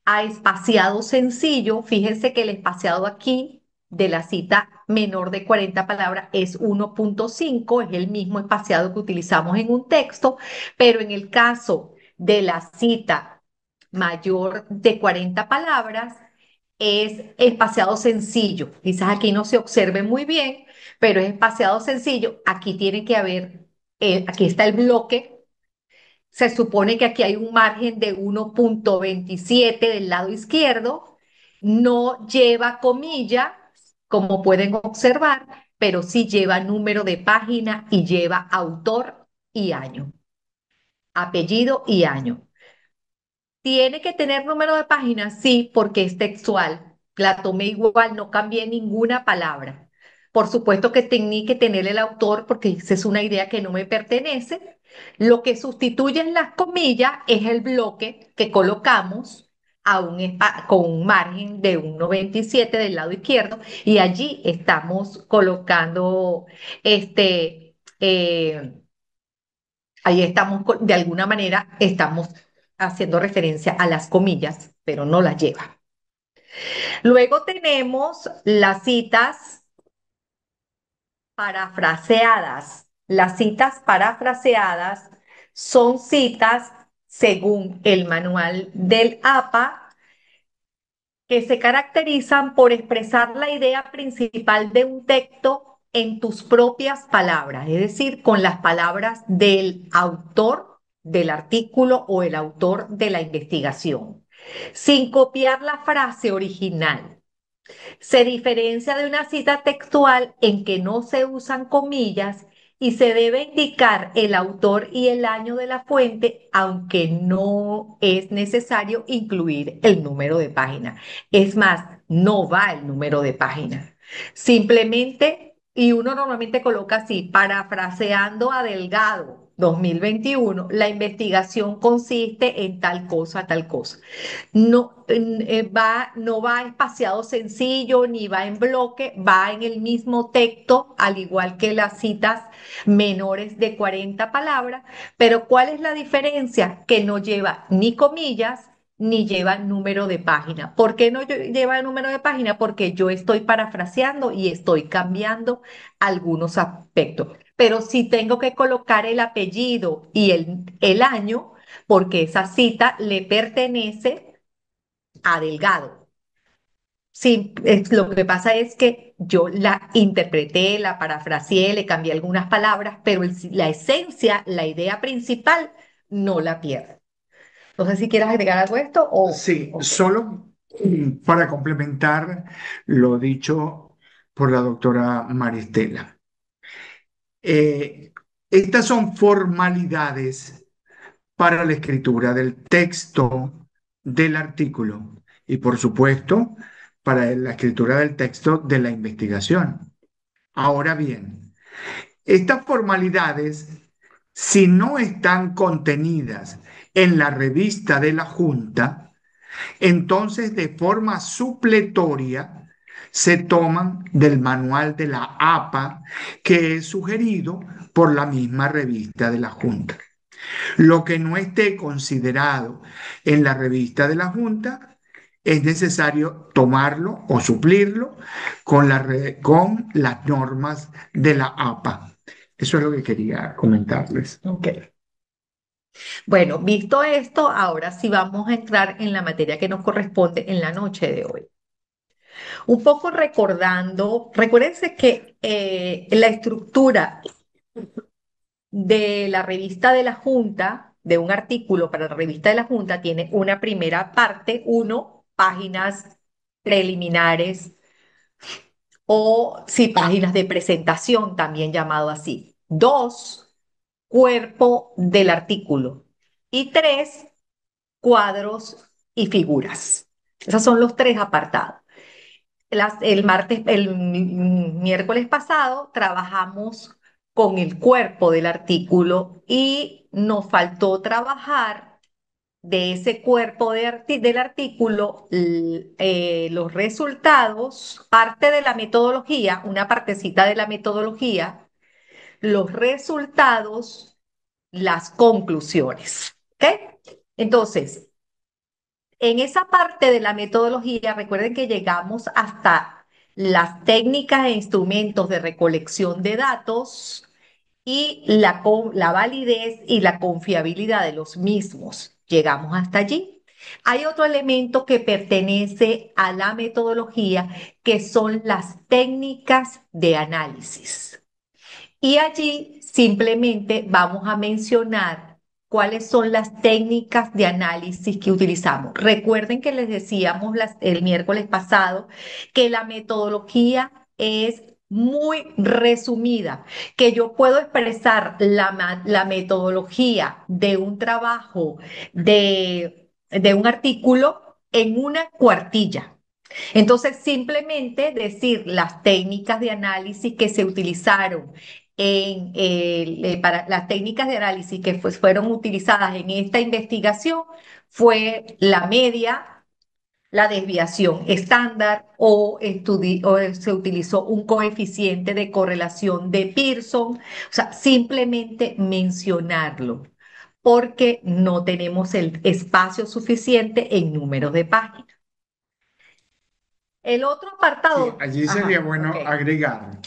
[SPEAKER 1] a espaciado sencillo. Fíjense que el espaciado aquí de la cita menor de 40 palabras es 1,5, es el mismo espaciado que utilizamos en un texto, pero en el caso de la cita mayor de 40 palabras, es espaciado sencillo. Quizás aquí no se observe muy bien, pero es espaciado sencillo. Aquí tiene que haber, aquí está el bloque. Se supone que aquí hay un margen de 1,27 del lado izquierdo. No lleva comilla, como pueden observar, pero sí lleva número de página y lleva autor y año, apellido y año. ¿Tiene que tener número de página? Sí, porque es textual. La tomé igual, no cambié ninguna palabra. Por supuesto que tenía que tener el autor porque esa es una idea que no me pertenece. Lo que sustituye en las comillas es el bloque que colocamos con un margen de 1,27 del lado izquierdo y allí estamos colocando ahí estamos, de alguna manera, estamos haciendo referencia a las comillas, pero no las lleva. Luego tenemos las citas parafraseadas. Las citas parafraseadas son citas, según el manual del APA, que se caracterizan por expresar la idea principal de un texto en tus propias palabras, es decir, con las palabras del autor del artículo o el autor de la investigación, sin copiar la frase original. Se diferencia de una cita textual en que no se usan comillas y se debe indicar el autor y el año de la fuente, aunque no es necesario incluir el número de página. Es más, no va el número de página. Simplemente, y uno normalmente coloca así, parafraseando a Delgado 2021, la investigación consiste en tal cosa, tal cosa. No, no va espaciado sencillo ni va en bloque, va en el mismo texto, al igual que las citas menores de 40 palabras, pero ¿cuál es la diferencia? Que no lleva ni comillas ni lleva número de página. ¿Por qué no lleva número de página? Porque yo estoy parafraseando y estoy cambiando algunos aspectos. Pero si tengo que colocar el apellido y el año, porque esa cita le pertenece a Delgado. Sí, lo que pasa es que yo la interpreté, la parafraseé, le cambié algunas palabras, pero la esencia, la idea principal, no la pierdo. No sé si quieres agregar algo a esto
[SPEAKER 3] Sí,
[SPEAKER 1] o qué.
[SPEAKER 3] solo para complementar lo dicho por la doctora Maristela. Eh, Estas son formalidades para la escritura del texto del artículo y, por supuesto, para la escritura del texto de la investigación. Ahora bien, estas formalidades, si no están contenidas en la revista de la Junta, Entonces, de forma supletoria, se toman del manual de la APA que es sugerido por la misma revista de la Junta. Lo que no esté considerado en la revista de la Junta es necesario tomarlo o suplirlo con las normas de la APA. Eso es lo que quería comentarles.
[SPEAKER 1] Ok. Bueno, visto esto, ahora sí vamos a entrar en la materia que nos corresponde en la noche de hoy. Un poco recordando, recuérdense que la estructura de la revista de la Junta, de un artículo para la revista de la Junta, tiene una primera parte, uno, páginas preliminares o sí, páginas de presentación, también llamado así. Dos, cuerpo del artículo. Y tres, cuadros y figuras. Esos son los tres apartados. El miércoles pasado trabajamos con el cuerpo del artículo y nos faltó trabajar de ese cuerpo del artículo los resultados, parte de la metodología, una partecita de la metodología, los resultados, las conclusiones. ¿Ok? Entonces, en esa parte de la metodología, recuerden que llegamos hasta las técnicas e instrumentos de recolección de datos y la validez y la confiabilidad de los mismos. Llegamos hasta allí. Hay otro elemento que pertenece a la metodología, que son las técnicas de análisis. Y allí simplemente vamos a mencionar cuáles son las técnicas de análisis que utilizamos. Recuerden que les decíamos el miércoles pasado que la metodología es muy resumida, que yo puedo expresar la metodología de un trabajo, de un artículo en una cuartilla. Entonces, simplemente decir las técnicas de análisis que se utilizaron para las técnicas de análisis que fueron utilizadas en esta investigación fue la media, la desviación estándar o se utilizó un coeficiente de correlación de Pearson. O sea, simplemente mencionarlo porque no tenemos el espacio suficiente en números de páginas. El otro
[SPEAKER 3] Sí,
[SPEAKER 1] apartado,
[SPEAKER 3] allí sería
[SPEAKER 1] ajá, ok.
[SPEAKER 3] bueno agregar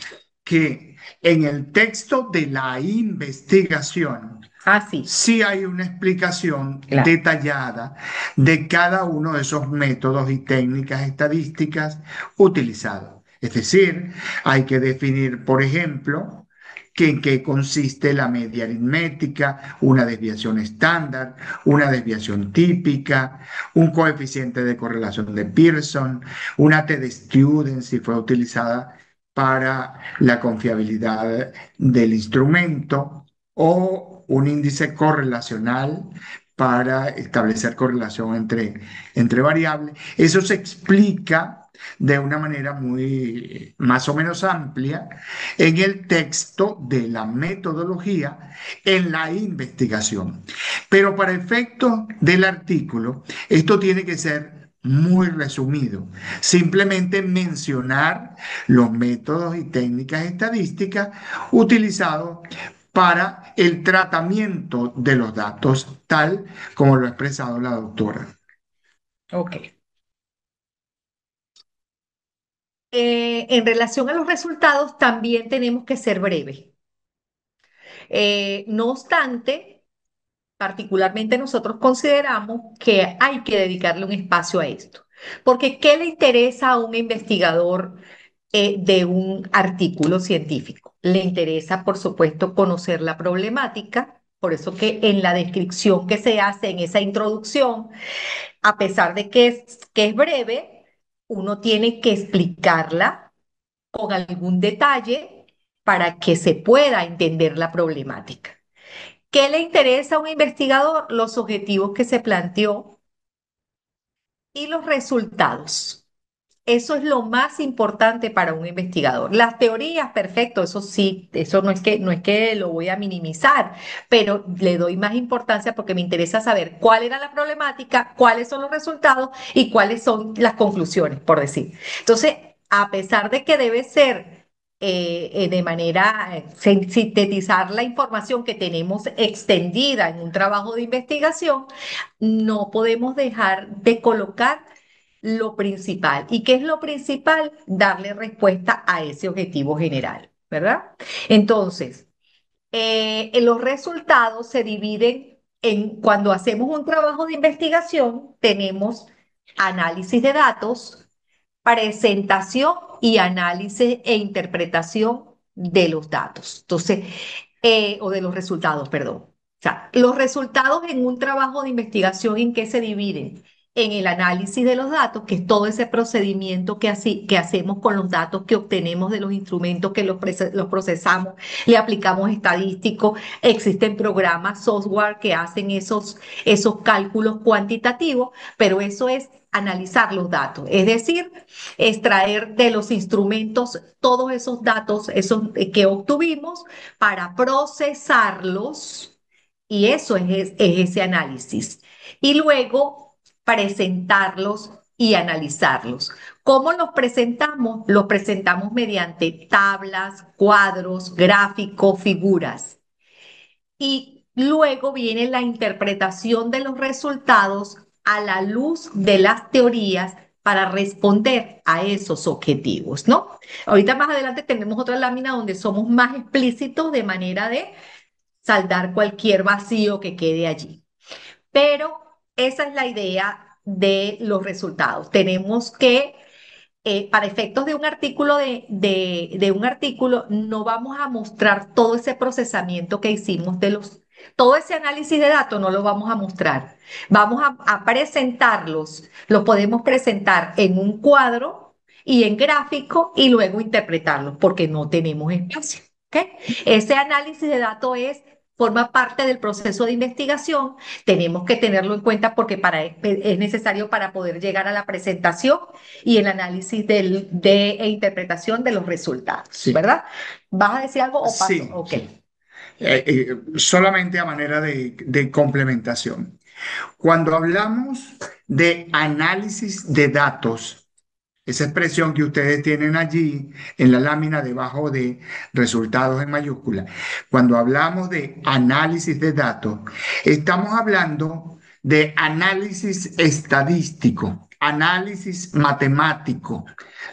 [SPEAKER 3] que en el texto de la investigación
[SPEAKER 1] Ah, sí,
[SPEAKER 3] sí hay una explicación
[SPEAKER 1] claro.
[SPEAKER 3] detallada de cada uno de esos métodos y técnicas estadísticas utilizados. Es decir, hay que definir, por ejemplo, que en qué consiste la media aritmética, una desviación estándar, una desviación típica, un coeficiente de correlación de Pearson, una t-de-Student si fue utilizada para la confiabilidad del instrumento o un índice correlacional para establecer correlación entre variables. Eso se explica de una manera muy más o menos amplia en el texto de la metodología en la investigación. Pero para efectos del artículo, esto tiene que ser muy resumido. Simplemente mencionar los métodos y técnicas estadísticas utilizados para el tratamiento de los datos, tal como lo ha expresado la doctora.
[SPEAKER 1] Ok. En relación a los resultados, también tenemos que ser breves. No obstante, particularmente nosotros consideramos que hay que dedicarle un espacio a esto. Porque, ¿qué le interesa a un investigador de un artículo científico? Le interesa, por supuesto, conocer la problemática. Por eso que en la descripción que se hace en esa introducción, a pesar de que es breve, uno tiene que explicarla con algún detalle para que se pueda entender la problemática. ¿Qué le interesa a un investigador? Los objetivos que se planteó y los resultados. Eso es lo más importante para un investigador. Las teorías, perfecto, eso sí, eso no es que lo voy a minimizar, pero le doy más importancia porque me interesa saber cuál era la problemática, cuáles son los resultados y cuáles son las conclusiones, por decir. Entonces, a pesar de que debe ser de manera sintetizar la información que tenemos extendida en un trabajo de investigación, no podemos dejar de colocar lo principal. ¿Y qué es lo principal? Darle respuesta a ese objetivo general, ¿verdad? Entonces, los resultados se dividen en, cuando hacemos un trabajo de investigación, tenemos análisis de datos, presentación y análisis e interpretación de los datos. Entonces, o de los resultados, perdón. O sea, los resultados en un trabajo de investigación, ¿en qué se dividen? En el análisis de los datos, que es todo ese procedimiento que hacemos con los datos que obtenemos de los instrumentos que los procesamos, le aplicamos estadísticos, existen programas, software que hacen esos cálculos cuantitativos, pero eso es analizar los datos, es decir, extraer de los instrumentos todos esos datos que obtuvimos para procesarlos, y eso es ese análisis. Y luego presentarlos y analizarlos. ¿Cómo los presentamos? Los presentamos mediante tablas, cuadros, gráficos, figuras. Y luego viene la interpretación de los resultados a la luz de las teorías para responder a esos objetivos, ¿no? Ahorita más adelante tenemos otra lámina donde somos más explícitos de manera de saldar cualquier vacío que quede allí. Pero esa es la idea de los resultados. Tenemos que para efectos de un artículo de un artículo, no vamos a mostrar todo ese procesamiento que hicimos todo ese análisis de datos no lo vamos a mostrar. Vamos a presentarlos, los podemos presentar en un cuadro y en gráfico y luego interpretarlos porque no tenemos espacio. ¿Ok? Ese análisis de datos forma parte del proceso de investigación. Tenemos que tenerlo en cuenta porque es necesario para poder llegar a la presentación y el análisis e interpretación de los resultados,
[SPEAKER 3] Sí,
[SPEAKER 1] ¿verdad? ¿Vas a decir algo o paso?
[SPEAKER 3] sí,
[SPEAKER 1] Ok.
[SPEAKER 3] sí. Solamente a manera de complementación. Cuando hablamos de análisis de datos, esa expresión que ustedes tienen allí en la lámina debajo de resultados en mayúscula, cuando hablamos de análisis de datos, estamos hablando de análisis estadístico, análisis matemático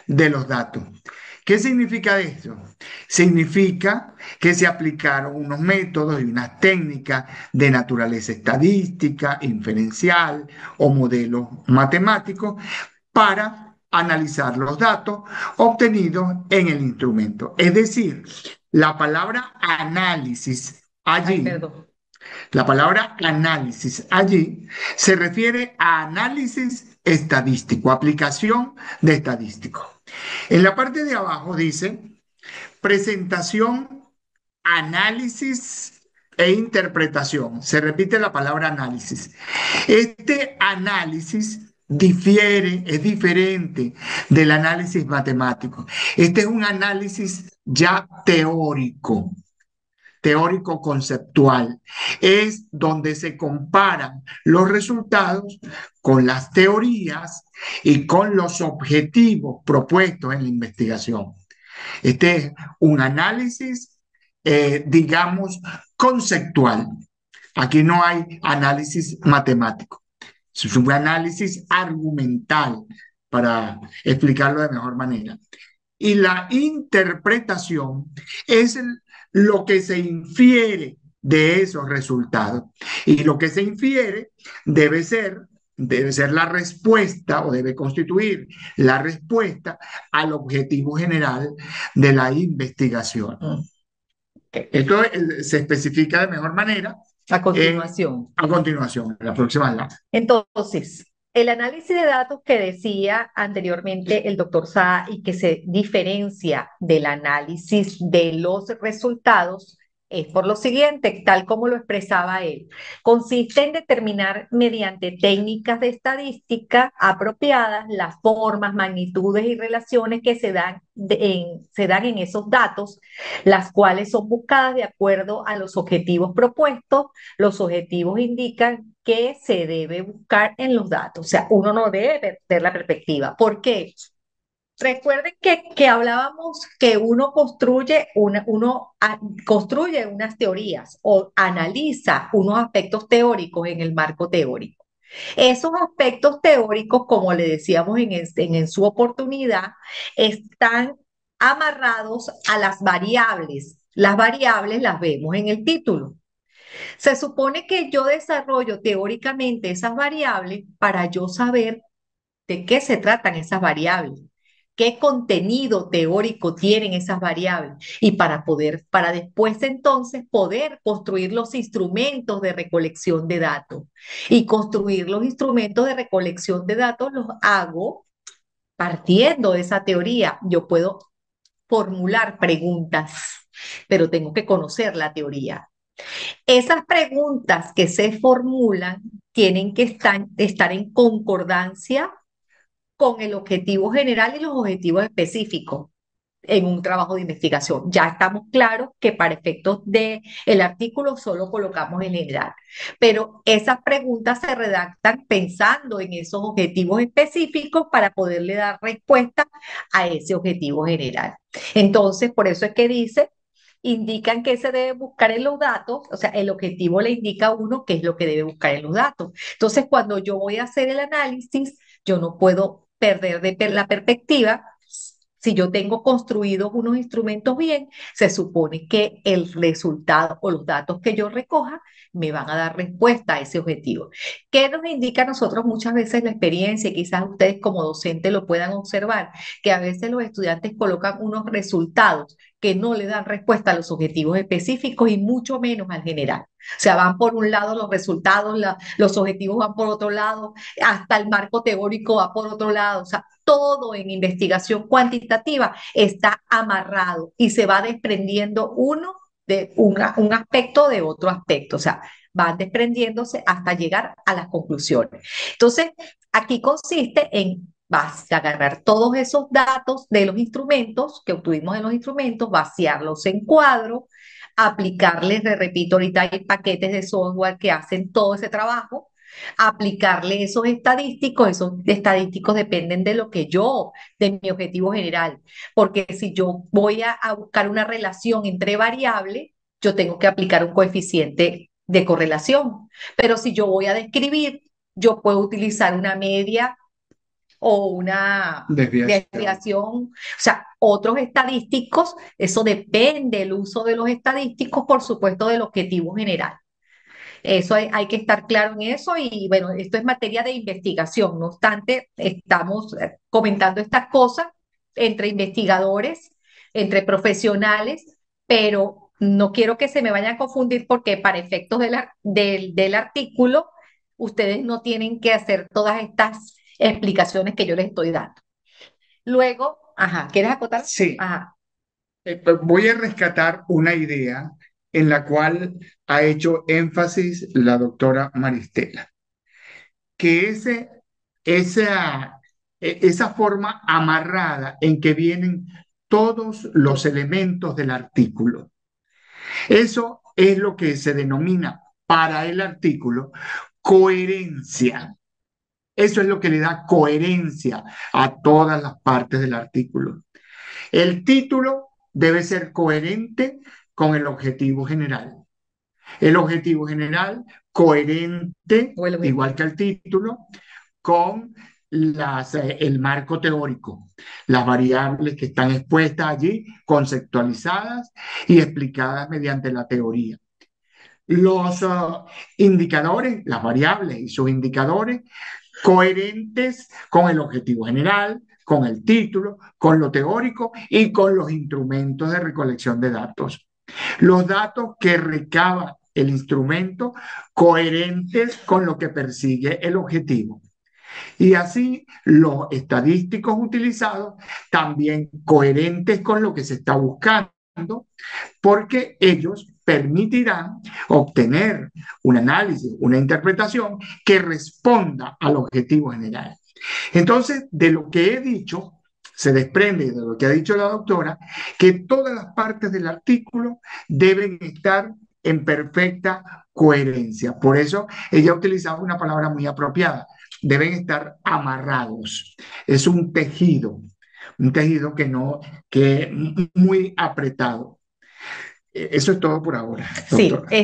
[SPEAKER 3] de los datos. ¿Qué significa esto? Significa que se aplicaron unos métodos y unas técnicas de naturaleza estadística, inferencial o modelos matemáticos para analizar los datos obtenidos en el instrumento. Es decir, la palabra análisis
[SPEAKER 1] Ay,
[SPEAKER 3] allí,
[SPEAKER 1] perdón.
[SPEAKER 3] la palabra análisis allí se refiere a análisis estadístico, aplicación de estadístico. En la parte de abajo dice presentación, análisis e interpretación. Se repite la palabra análisis. Este análisis es diferente del análisis matemático. Este es un análisis ya teórico conceptual. Es donde se comparan los resultados con las teorías y con los objetivos propuestos en la investigación. Este es un análisis, digamos, conceptual. Aquí no hay análisis matemático. Es un análisis argumental para explicarlo de mejor manera. Y la interpretación es lo que se infiere de esos resultados. Y lo que se infiere debe ser, debe ser la respuesta o debe constituir la respuesta al objetivo general de la investigación.
[SPEAKER 1] Ok.
[SPEAKER 3] Esto se especifica de mejor manera
[SPEAKER 1] A continuación.
[SPEAKER 3] a continuación, en la próxima lámina.
[SPEAKER 1] Entonces, el análisis de datos que decía anteriormente el doctor Saa y que se diferencia del análisis de los resultados Es por lo siguiente, tal como lo expresaba él, consiste en determinar mediante técnicas de estadística apropiadas las formas, magnitudes y relaciones que se dan en esos datos, las cuales son buscadas de acuerdo a los objetivos propuestos. Los objetivos indican qué se debe buscar en los datos. O sea, uno no debe perder la perspectiva. ¿Por qué? Recuerden que hablábamos que construye unas teorías o analiza unos aspectos teóricos en el marco teórico. Esos aspectos teóricos, como le decíamos en su oportunidad, están amarrados a las variables. Las variables las vemos en el título. Se supone que yo desarrollo teóricamente esas variables para yo saber de qué se tratan esas variables, qué contenido teórico tienen esas variables y para después entonces poder construir los instrumentos de recolección de datos. Y construir los instrumentos de recolección de datos los hago partiendo de esa teoría. Yo puedo formular preguntas, pero tengo que conocer la teoría. Esas preguntas que se formulan tienen que estar en concordancia con el objetivo general y los objetivos específicos en un trabajo de investigación. Ya estamos claros que para efectos del artículo solo colocamos el general, pero esas preguntas se redactan pensando en esos objetivos específicos para poderle dar respuesta a ese objetivo general. Entonces, por eso es que dice indican qué se debe buscar en los datos, o sea, el objetivo le indica a uno qué es lo que debe buscar en los datos. Entonces, cuando yo voy a hacer el análisis, yo no puedo perder la perspectiva. Si yo tengo construidos unos instrumentos bien, se supone que el resultado o los datos que yo recoja me van a dar respuesta a ese objetivo. ¿Qué nos indica a nosotros muchas veces la experiencia? Y quizás ustedes como docentes lo puedan observar, que a veces los estudiantes colocan unos resultados que no le dan respuesta a los objetivos específicos y mucho menos al general. O sea, van por un lado los resultados, los objetivos van por otro lado, hasta el marco teórico va por otro lado. O sea, todo en investigación cuantitativa está amarrado y se va desprendiendo uno de un aspecto de otro aspecto. O sea, van desprendiéndose hasta llegar a las conclusiones. Entonces, aquí consiste en agarrar todos esos datos de los instrumentos que obtuvimos en los instrumentos, vaciarlos en cuadros, aplicarles, le repito, ahorita hay paquetes de software que hacen todo ese trabajo, aplicarle esos estadísticos dependen de lo que yo, de mi objetivo general, porque si yo voy a buscar una relación entre variables, yo tengo que aplicar un coeficiente de correlación, pero si yo voy a describir, yo puedo utilizar una media o una
[SPEAKER 3] Desviación.
[SPEAKER 1] desviación, o sea, otros estadísticos, eso depende del uso de los estadísticos, por supuesto, del objetivo general. Eso hay que estar claro en eso y bueno, esto es materia de investigación. No obstante, estamos comentando estas cosas entre investigadores, entre profesionales, pero no quiero que se me vayan a confundir porque para efectos del artículo, ustedes no tienen que hacer todas estas explicaciones que yo les estoy dando. Luego, ajá, ¿quieres acotar?
[SPEAKER 3] Sí,
[SPEAKER 1] Ajá.
[SPEAKER 3] voy a rescatar una idea en la cual ha hecho énfasis la doctora Maristela, que esa forma amarrada en que vienen todos los elementos del artículo. Eso es lo que se denomina para el artículo coherencia. Eso es lo que le da coherencia a todas las partes del artículo. El título debe ser coherente con el objetivo general. El objetivo general coherente,
[SPEAKER 1] O el objetivo.
[SPEAKER 3] igual que el título, con el marco teórico, las variables que están expuestas allí, conceptualizadas y explicadas mediante la teoría. Los indicadores, las variables y sus indicadores, coherentes con el objetivo general, con el título, con lo teórico y con los instrumentos de recolección de datos. Los datos que recaba el instrumento coherentes con lo que persigue el objetivo. Y así los estadísticos utilizados también coherentes con lo que se está buscando, porque ellos permitirán obtener un análisis, una interpretación que responda al objetivo general. Entonces, de lo que he dicho, se desprende de lo que ha dicho la doctora, que todas las partes del artículo deben estar en perfecta coherencia. Por eso ella utilizaba una palabra muy apropiada. Deben estar amarrados. Es un tejido que no, que muy apretado. Eso es todo por ahora,
[SPEAKER 1] Sí,
[SPEAKER 3] doctora.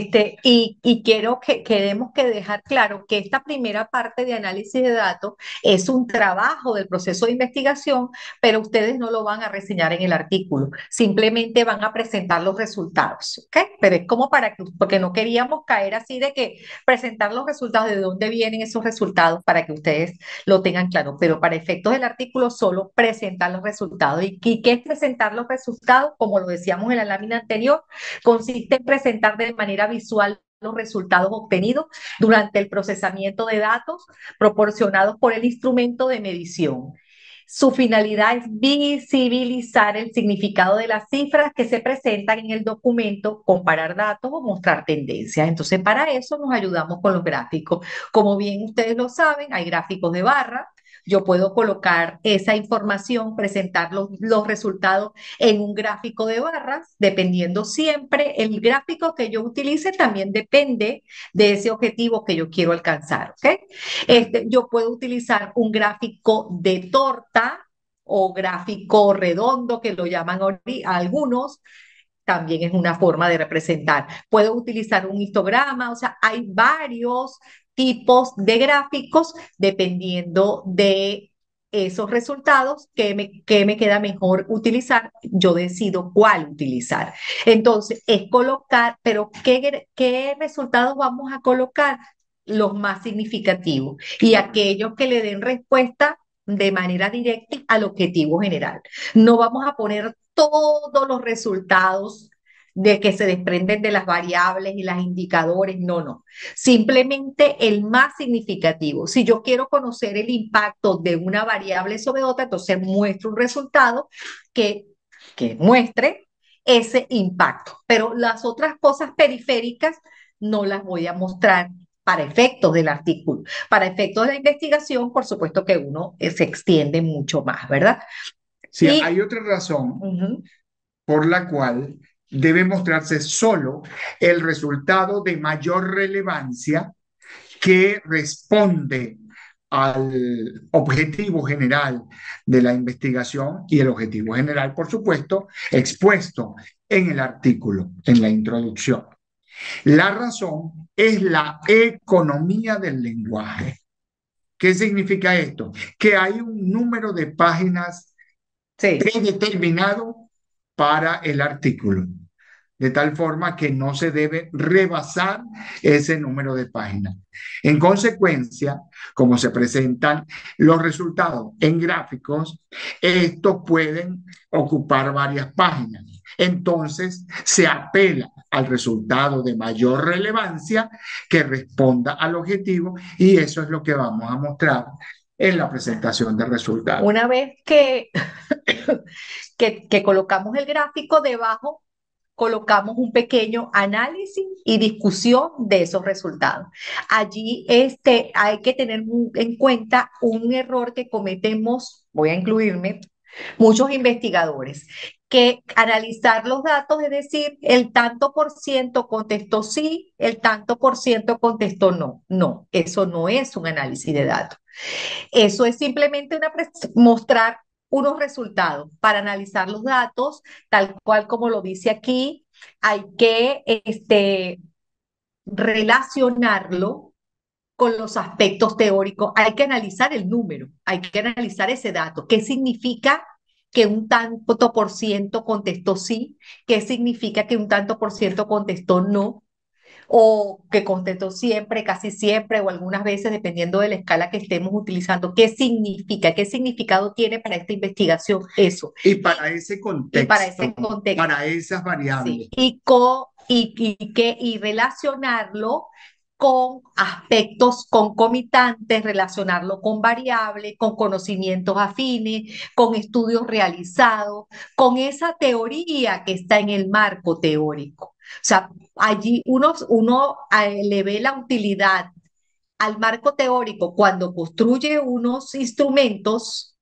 [SPEAKER 1] y quiero que queremos que dejar claro que esta primera parte de análisis de datos es un trabajo del proceso de investigación, pero ustedes no lo van a reseñar en el artículo, simplemente van a presentar los resultados, ¿ok? Pero es como para que, porque no queríamos caer así de que presentar los resultados, de dónde vienen esos resultados para que ustedes lo tengan claro, pero para efectos del artículo solo presentar los resultados. ¿Y qué es presentar los resultados? Como lo decíamos en la lámina anterior, consiste en presentar de manera visual los resultados obtenidos durante el procesamiento de datos proporcionados por el instrumento de medición. Su finalidad es visibilizar el significado de las cifras que se presentan en el documento, comparar datos o mostrar tendencias. Entonces, para eso nos ayudamos con los gráficos. Como bien ustedes lo saben, hay gráficos de barra. Yo puedo colocar esa información, presentar los resultados en un gráfico de barras, dependiendo siempre, el gráfico que yo utilice también depende de ese objetivo que yo quiero alcanzar, ¿ok? Yo puedo utilizar un gráfico de torta o gráfico redondo, que lo llaman algunos, también es una forma de representar. Puedo utilizar un histograma, o sea, hay varios tipos de gráficos dependiendo de esos resultados que me queda mejor utilizar, yo decido cuál utilizar. Entonces, es colocar, pero ¿qué resultados vamos a colocar? Los más significativos y aquellos que le den respuesta de manera directa al objetivo general. No vamos a poner todos los resultados de que se desprenden de las variables y los indicadores, no, no. Simplemente el más significativo. Si yo quiero conocer el impacto de una variable sobre otra, entonces muestro un resultado que, que muestre ese impacto. Pero las otras cosas periféricas no las voy a mostrar para efectos del artículo. Para efectos de la investigación, por supuesto que uno se extiende mucho más, ¿verdad?
[SPEAKER 3] Sí,
[SPEAKER 1] Y
[SPEAKER 3] hay otra razón
[SPEAKER 1] ujú,
[SPEAKER 3] por la cual debe mostrarse solo el resultado de mayor relevancia que responde al objetivo general de la investigación y el objetivo general, por supuesto, expuesto en el artículo, en la introducción. La razón es la economía del lenguaje. ¿Qué significa esto? Que hay un número de páginas
[SPEAKER 1] sí.
[SPEAKER 3] predeterminado para el artículo, de tal forma que no se debe rebasar ese número de páginas. En consecuencia, como se presentan los resultados en gráficos, estos pueden ocupar varias páginas. Entonces, se apela al resultado de mayor relevancia que responda al objetivo y eso es lo que vamos a mostrar en la presentación de resultados.
[SPEAKER 1] Una vez que colocamos el gráfico debajo, colocamos un pequeño análisis y discusión de esos resultados. Allí hay que tener en cuenta un error que cometemos, voy a incluirme, muchos investigadores, que analizar los datos, es decir, el tanto por ciento contestó sí, el tanto por ciento contestó no. No, eso no es un análisis de datos. Eso es simplemente mostrar unos resultados. Para analizar los datos, tal cual como lo dice aquí, hay que relacionarlo con los aspectos teóricos. Hay que analizar el número, hay que analizar ese dato. ¿Qué significa que un tanto por ciento contestó sí? ¿Qué significa que un tanto por ciento contestó no? O que contestó siempre, casi siempre, o algunas veces, dependiendo de la escala que estemos utilizando. ¿Qué significa? ¿Qué significado tiene para esta investigación eso?
[SPEAKER 3] Y para ese
[SPEAKER 1] Y para ese
[SPEAKER 3] contexto,
[SPEAKER 1] contexto,
[SPEAKER 3] para esas
[SPEAKER 1] sí.
[SPEAKER 3] variables.
[SPEAKER 1] Y relacionarlo con aspectos concomitantes, relacionarlo con variables, con conocimientos afines, con estudios realizados, con esa teoría que está en el marco teórico. sea, allí uno le ve la utilidad al marco teórico cuando construye unos instrumentos,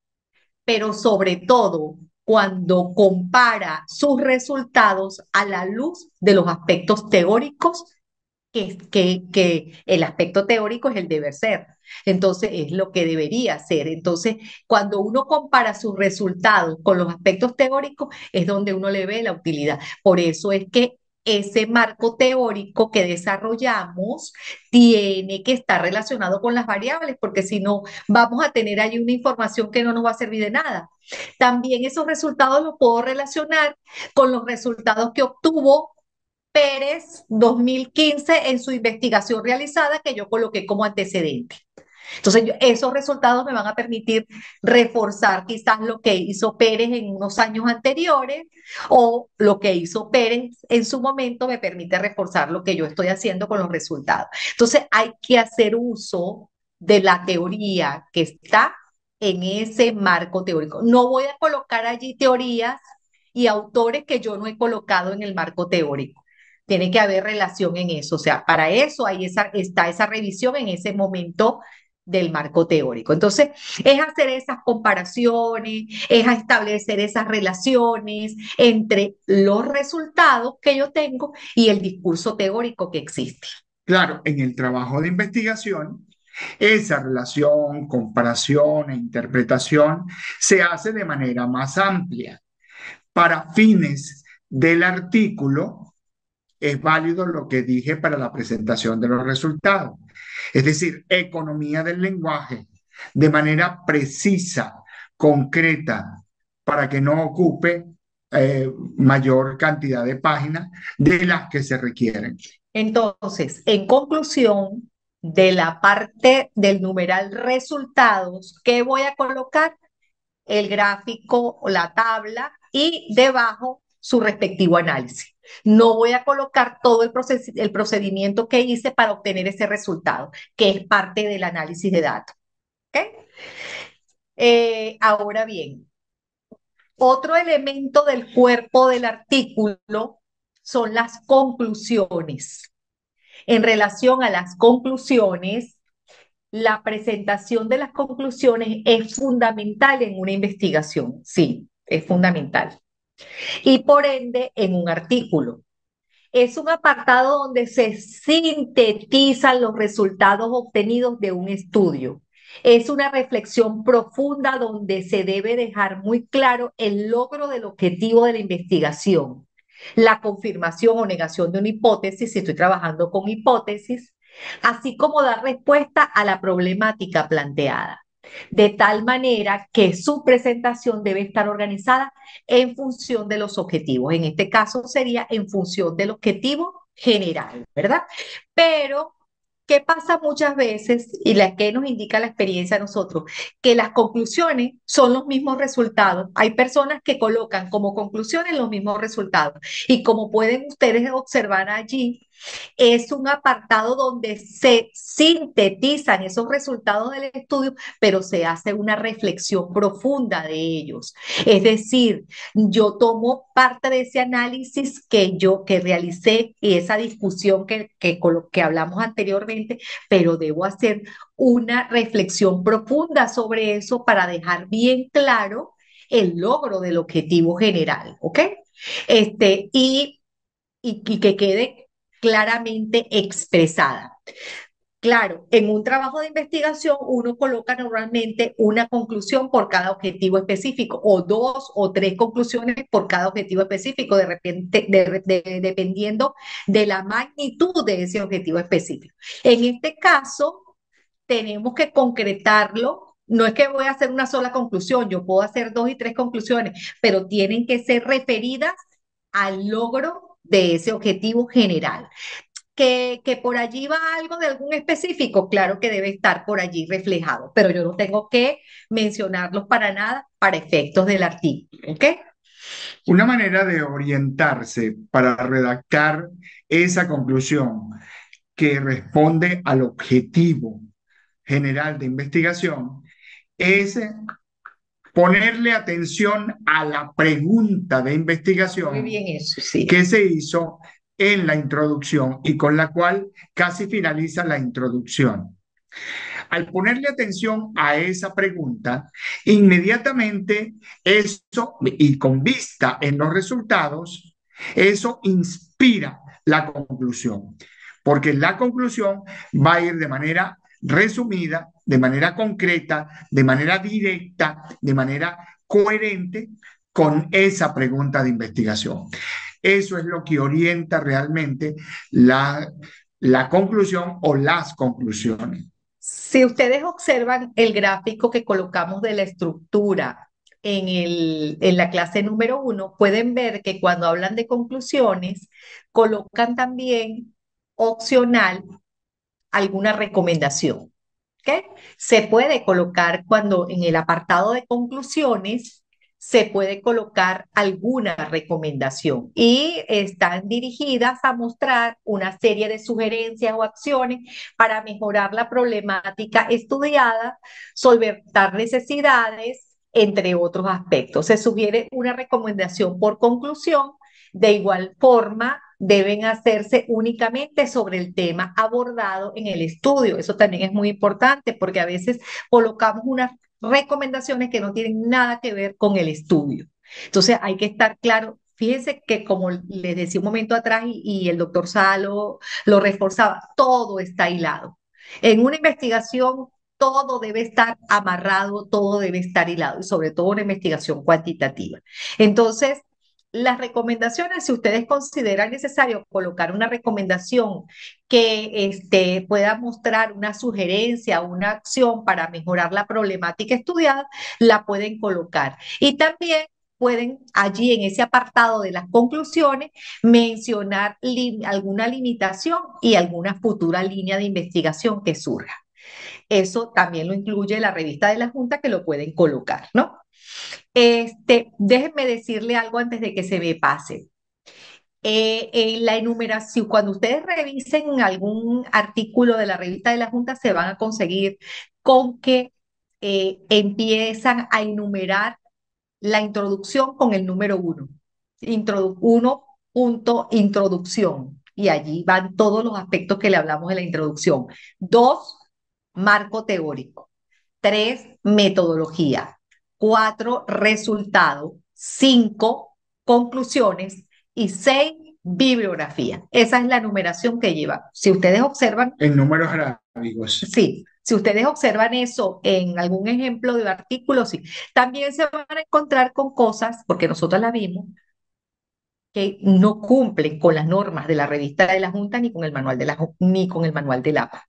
[SPEAKER 1] pero sobre todo cuando compara sus resultados a la luz de los aspectos teóricos que el aspecto teórico es el deber ser. Entonces, es lo que debería ser. Entonces, cuando uno compara sus resultados con los aspectos teóricos, es donde uno le ve la utilidad. Por eso es que ese marco teórico que desarrollamos tiene que estar relacionado con las variables, porque si no, vamos a tener ahí una información que no nos va a servir de nada. También esos resultados los puedo relacionar con los resultados que obtuvo Pérez 2015 en su investigación realizada que yo coloqué como antecedente. Entonces, esos resultados me van a permitir reforzar quizás lo que hizo Pérez en unos años anteriores o lo que hizo Pérez en su momento me permite reforzar lo que yo estoy haciendo con los resultados. Entonces, hay que hacer uso de la teoría que está en ese marco teórico. No voy a colocar allí teorías y autores que yo no he colocado en el marco teórico. Tiene que haber relación en eso. O sea, para eso está esa revisión en ese momento del marco teórico. Entonces, es hacer esas comparaciones, es establecer esas relaciones entre los resultados que yo tengo y el discurso teórico que existe.
[SPEAKER 3] Claro, en el trabajo de investigación, esa relación, comparación e interpretación se hace de manera más amplia. Para fines del artículo, es válido lo que dije para la presentación de los resultados. Es decir, economía del lenguaje de manera precisa, concreta, para que no ocupe mayor cantidad de páginas de las que se requieren.
[SPEAKER 1] Entonces, en conclusión de la parte del numeral resultados, ¿qué voy a colocar? El gráfico o la tabla y debajo su respectivo análisis. No voy a colocar todo el procedimiento que hice para obtener ese resultado, que es parte del análisis de datos. ¿Okay? Ahora bien, otro elemento del cuerpo del artículo son las conclusiones. En relación a las conclusiones, la presentación de las conclusiones es fundamental en una investigación, sí, es fundamental. Y por ende, en un artículo. Es un apartado donde se sintetizan los resultados obtenidos de un estudio. Es una reflexión profunda donde se debe dejar muy claro el logro del objetivo de la investigación, la confirmación o negación de una hipótesis, si estoy trabajando con hipótesis, así como dar respuesta a la problemática planteada, de tal manera que su presentación debe estar organizada en función de los objetivos. En este caso sería en función del objetivo general, ¿verdad? Pero, ¿qué pasa muchas veces y la que nos indica la experiencia a nosotros? Que las conclusiones son los mismos resultados. Hay personas que colocan como conclusiones los mismos resultados. Y como pueden ustedes observar allí, es un apartado donde se sintetizan esos resultados del estudio, pero se hace una reflexión profunda de ellos. Es decir, yo tomo parte de ese análisis que realicé y esa discusión con lo que hablamos anteriormente, pero debo hacer una reflexión profunda sobre eso para dejar bien claro el logro del objetivo general, ¿ok? Y que quede claramente expresada. Claro, en un trabajo de investigación uno coloca normalmente una conclusión por cada objetivo específico o dos o tres conclusiones por cada objetivo específico, de repente, dependiendo de la magnitud de ese objetivo específico. En este caso, tenemos que concretarlo. No es que voy a hacer una sola conclusión, yo puedo hacer dos y tres conclusiones, pero tienen que ser referidas al logro de ese objetivo general. Que por allí va algo de algún específico, claro que debe estar por allí reflejado, pero yo no tengo que mencionarlos para nada para efectos del artículo, ¿ok?
[SPEAKER 3] Una manera de orientarse para redactar esa conclusión que responde al objetivo general de investigación es ponerle atención a la pregunta de
[SPEAKER 1] Muy
[SPEAKER 3] investigación
[SPEAKER 1] bien eso, sí.
[SPEAKER 3] que se hizo en la introducción y con la cual casi finaliza la introducción. Al ponerle atención a esa pregunta, inmediatamente eso, y con vista en los resultados, eso inspira la conclusión, porque la conclusión va a ir de manera resumida, de manera concreta, de manera directa, de manera coherente con esa pregunta de investigación. Eso es lo que orienta realmente la conclusión o las conclusiones.
[SPEAKER 1] Si ustedes observan el gráfico que colocamos de la estructura en la clase número 1, pueden ver que cuando hablan de conclusiones, colocan también opcional alguna recomendación. ¿Ok? Se puede colocar cuando en el apartado de conclusiones se puede colocar alguna recomendación y están dirigidas a mostrar una serie de sugerencias o acciones para mejorar la problemática estudiada, solventar necesidades, entre otros aspectos. Se sugiere una recomendación por conclusión. De igual forma, deben hacerse únicamente sobre el tema abordado en el estudio. Eso también es muy importante porque a veces colocamos unas recomendaciones que no tienen nada que ver con el estudio. Entonces hay que estar claro. Fíjense que como les decía un momento atrás y el doctor Salo lo reforzaba, todo está hilado. En una investigación todo debe estar amarrado, todo debe estar hilado y sobre todo una investigación cuantitativa. Entonces, las recomendaciones, si ustedes consideran necesario colocar una recomendación que pueda mostrar una sugerencia, una acción para mejorar la problemática estudiada, la pueden colocar. Y también pueden allí en ese apartado de las conclusiones mencionar alguna limitación y alguna futura línea de investigación que surja. Eso también lo incluye la revista de la Junta que lo pueden colocar, ¿no? Déjenme decirle algo antes de que se me pase. En la enumeración, cuando ustedes revisen algún artículo de la revista de la Junta, se van a conseguir con que empiezan a enumerar la introducción con el número 1. Uno punto introducción. Y allí van todos los aspectos que le hablamos de la introducción. 2, marco teórico. 3, metodología. 4, resultado. 5, conclusiones. Y 6, bibliografía. Esa es la numeración que lleva. Si ustedes observan,
[SPEAKER 3] En números arábigos.
[SPEAKER 1] sí, si ustedes observan eso en algún ejemplo de artículo, sí. También se van a encontrar con cosas, porque nosotros las vimos, que no cumplen con las normas de la revista de la Junta ni con el manual ni con el manual del APA.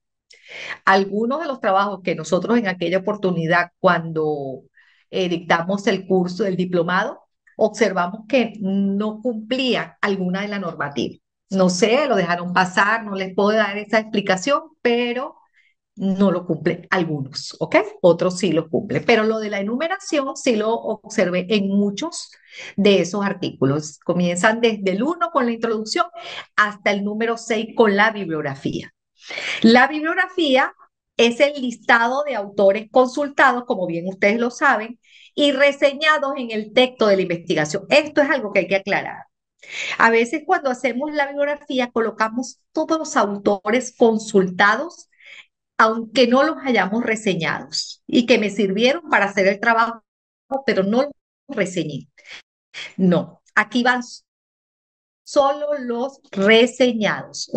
[SPEAKER 1] Algunos de los trabajos que nosotros en aquella oportunidad, cuando dictamos el curso del diplomado, observamos que no cumplían alguna de la normativa. No sé, lo dejaron pasar, no les puedo dar esa explicación, pero no lo cumplen algunos, ¿ok? Otros sí lo cumplen, pero lo de la enumeración sí lo observé en muchos de esos artículos. Comienzan desde el 1 con la introducción hasta el número 6 con la bibliografía. La bibliografía es el listado de autores consultados, como bien ustedes lo saben, y reseñados en el texto de la investigación. Esto es algo que hay que aclarar. A veces cuando hacemos la bibliografía colocamos todos los autores consultados, aunque no los hayamos reseñados y que me sirvieron para hacer el trabajo, pero no los reseñé. No, aquí van solo los reseñados.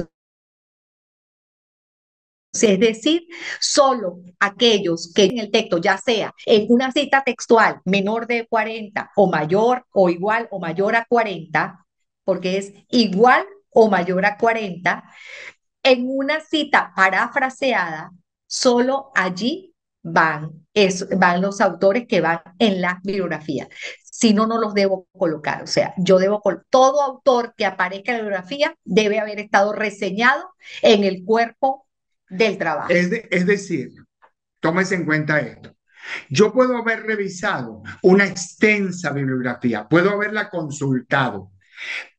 [SPEAKER 1] Es decir, solo aquellos que en el texto, ya sea en una cita textual menor de 40 o mayor o igual o mayor a 40, porque es igual o mayor a 40, en una cita parafraseada, solo allí van los autores que van en la bibliografía. Si no, no los debo colocar. O sea, yo debo, todo autor que aparezca en la bibliografía debe haber estado reseñado en el cuerpo del trabajo.
[SPEAKER 3] Es decir, tómese en cuenta esto. Yo puedo haber revisado una extensa bibliografía, puedo haberla consultado,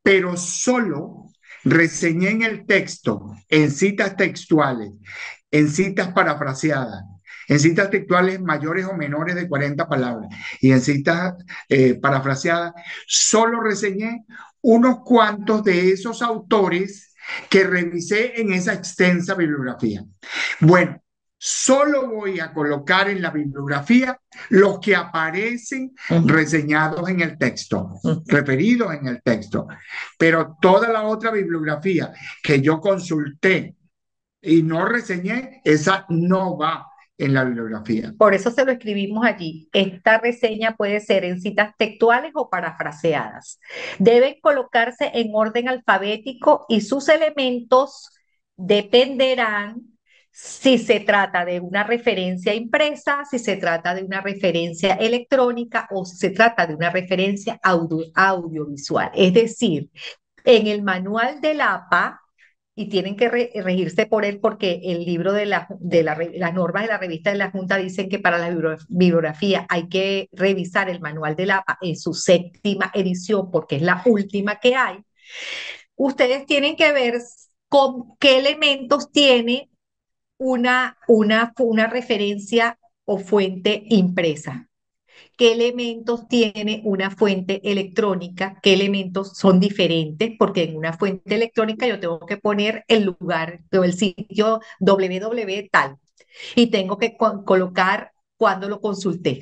[SPEAKER 3] pero solo reseñé en el texto, en citas textuales, en citas parafraseadas, en citas textuales mayores o menores de 40 palabras y en citas parafraseadas, solo reseñé unos cuantos de esos autores que revisé en esa extensa bibliografía. Bueno, solo voy a colocar en la bibliografía los que aparecen reseñados en el texto, referidos en el texto, pero toda la otra bibliografía que yo consulté y no reseñé, esa no va en la bibliografía.
[SPEAKER 1] Por eso se lo escribimos allí. Esta reseña puede ser en citas textuales o parafraseadas. Deben colocarse en orden alfabético y sus elementos dependerán si se trata de una referencia impresa, si se trata de una referencia electrónica o si se trata de una referencia audiovisual. Es decir, en el manual del APA, y tienen que regirse por él porque el libro las normas de la revista de la Junta dicen que para la bibliografía hay que revisar el manual del APA en su séptima edición porque es la última que hay. Ustedes tienen que ver con qué elementos tiene una referencia o fuente impresa, qué elementos tiene una fuente electrónica, qué elementos son diferentes, porque en una fuente electrónica yo tengo que poner el lugar o el sitio www tal y tengo que colocar cuando lo consulté.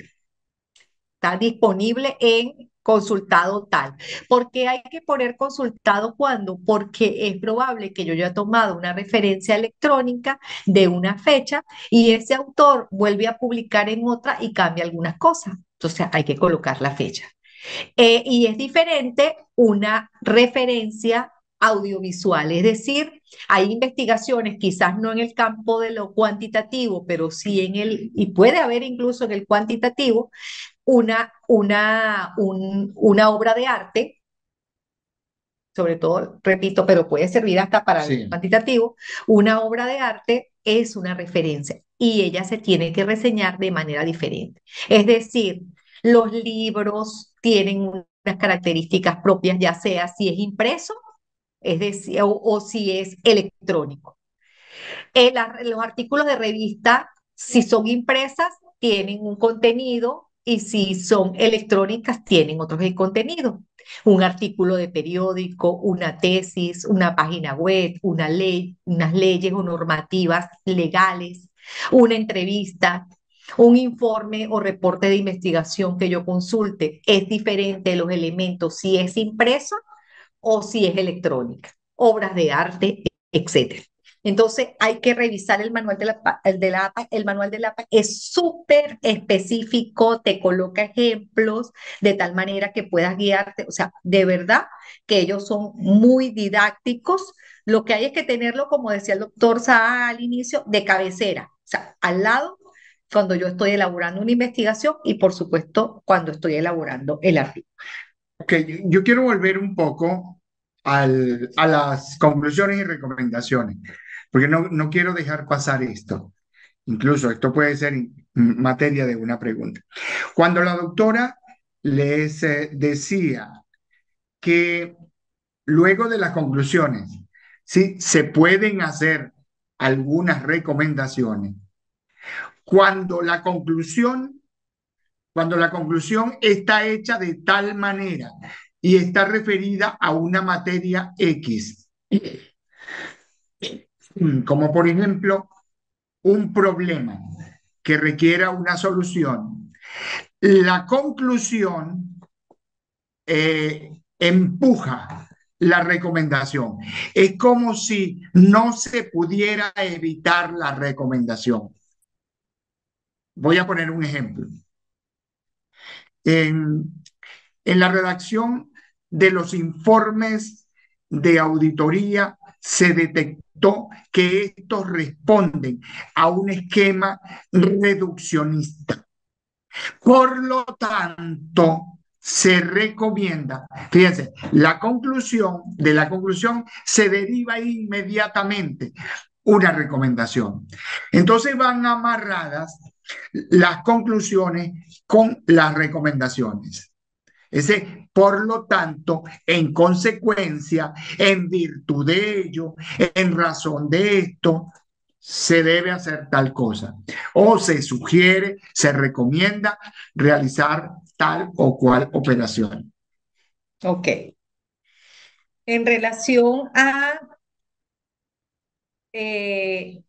[SPEAKER 1] Está disponible en consultado tal. ¿Por qué hay que poner consultado cuando? Porque es probable que yo haya tomado una referencia electrónica de una fecha y ese autor vuelve a publicar en otra y cambia algunas cosas. Entonces hay que colocar la fecha. Y es diferente una referencia audiovisual, es decir, hay investigaciones, quizás no en el campo de lo cuantitativo, pero sí y puede haber incluso en el cuantitativo, una obra de arte, sobre todo, repito, pero puede servir hasta para el cuantitativo, una obra de arte es una referencia y ella se tiene que reseñar de manera diferente. Es decir, los libros tienen unas características propias, ya sea si es impreso, es decir, o si es electrónico. Los artículos de revista, si son impresas, tienen un contenido y si son electrónicas, tienen otro contenido. Un artículo de periódico, una tesis, una página web, una ley, unas leyes o normativas legales, una entrevista, un informe o reporte de investigación que yo consulte. Es diferente los elementos si es impreso o si es electrónica, obras de arte, etcétera. Entonces hay que revisar el manual de la APA. El manual de la APA es súper específico, te coloca ejemplos de tal manera que puedas guiarte. O sea, de verdad que ellos son muy didácticos. Lo que hay es que tenerlo, como decía el doctor Saá al inicio, de cabecera. O sea, al lado cuando yo estoy elaborando una investigación y por supuesto cuando estoy elaborando el artículo.
[SPEAKER 3] Ok, yo quiero volver un poco a las conclusiones y recomendaciones, porque no quiero dejar pasar esto. Incluso esto puede ser materia de una pregunta. Cuando la doctora les decía que luego de las conclusiones, sí, se pueden hacer algunas recomendaciones, cuando la conclusión cuando la conclusión está hecha de tal manera y está referida a una materia X, como por ejemplo un problema que requiera una solución, la conclusión empuja la recomendación. Es como si no se pudiera evitar la recomendación. Voy a poner un ejemplo. En, en la redacción de los informes de auditoría se detectó que estos responden a un esquema reduccionista. Por lo tanto, se recomienda, fíjense, de la conclusión se deriva inmediatamente una recomendación. Entonces van amarradas las conclusiones con las recomendaciones. Por lo tanto, en consecuencia, en virtud de ello, en razón de esto, se debe hacer tal cosa. O se sugiere, se recomienda realizar tal o cual operación.
[SPEAKER 1] Ok. En relación a eh,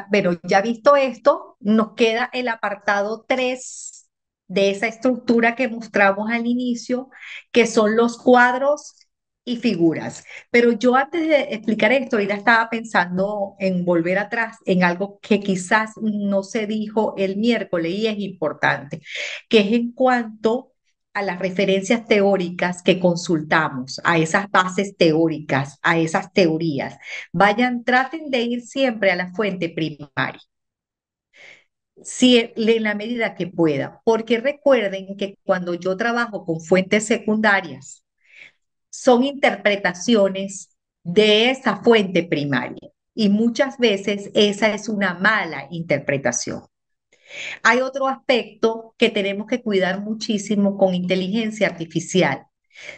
[SPEAKER 1] bueno, ya visto esto, nos queda el apartado 3 de esa estructura que mostramos al inicio, que son los cuadros y figuras. Pero yo antes de explicar esto, ahorita estaba pensando en volver atrás en algo que quizás no se dijo el miércoles y es importante, que es en cuanto a las referencias teóricas que consultamos, a esas bases teóricas, a esas teorías. Vayan, traten de ir siempre a la fuente primaria, si en la medida que pueda, porque recuerden que cuando yo trabajo con fuentes secundarias, son interpretaciones de esa fuente primaria y muchas veces esa es una mala interpretación. Hay otro aspecto que tenemos que cuidar muchísimo con inteligencia artificial.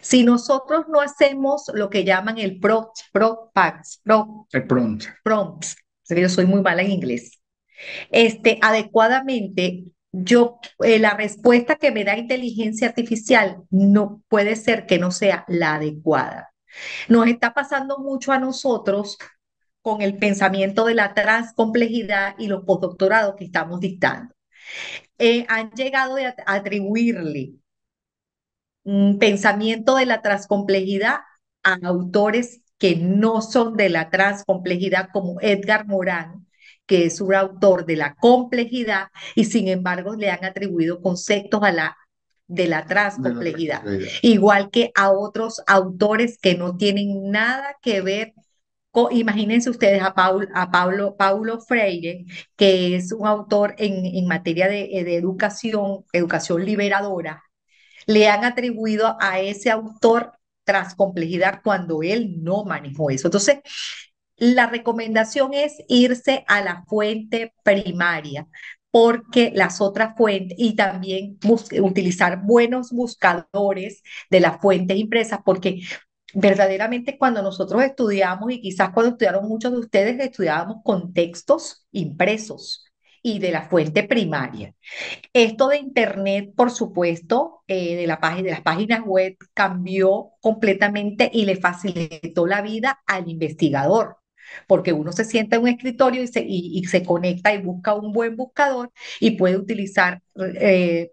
[SPEAKER 1] Si nosotros no hacemos lo que llaman el
[SPEAKER 3] De pronto.
[SPEAKER 1] prompts, yo soy muy mala en inglés, adecuadamente, la respuesta que me da inteligencia artificial no puede ser que no sea la adecuada. Nos está pasando mucho a nosotros con el pensamiento de la transcomplejidad y los postdoctorados que estamos dictando. Han llegado a atribuirle un pensamiento de la transcomplejidad a autores que no son de la transcomplejidad, como Edgar Morin, que es un autor de la complejidad, y sin embargo le han atribuido conceptos de la transcomplejidad, igual que a otros autores que no tienen nada que ver imagínense ustedes Paulo Freire, que es un autor en materia de educación, educación liberadora, le han atribuido a ese autor transcomplejidad cuando él no manejó eso. Entonces, la recomendación es irse a la fuente primaria, porque las otras fuentes, y también utilizar buenos buscadores de las fuentes impresas, porque verdaderamente cuando nosotros estudiamos, y quizás cuando estudiaron muchos de ustedes, estudiábamos con textos impresos y de la fuente primaria. Esto de Internet, por supuesto, de las páginas web, cambió completamente y le facilitó la vida al investigador, porque uno se sienta en un escritorio y se conecta y busca un buen buscador y puede utilizar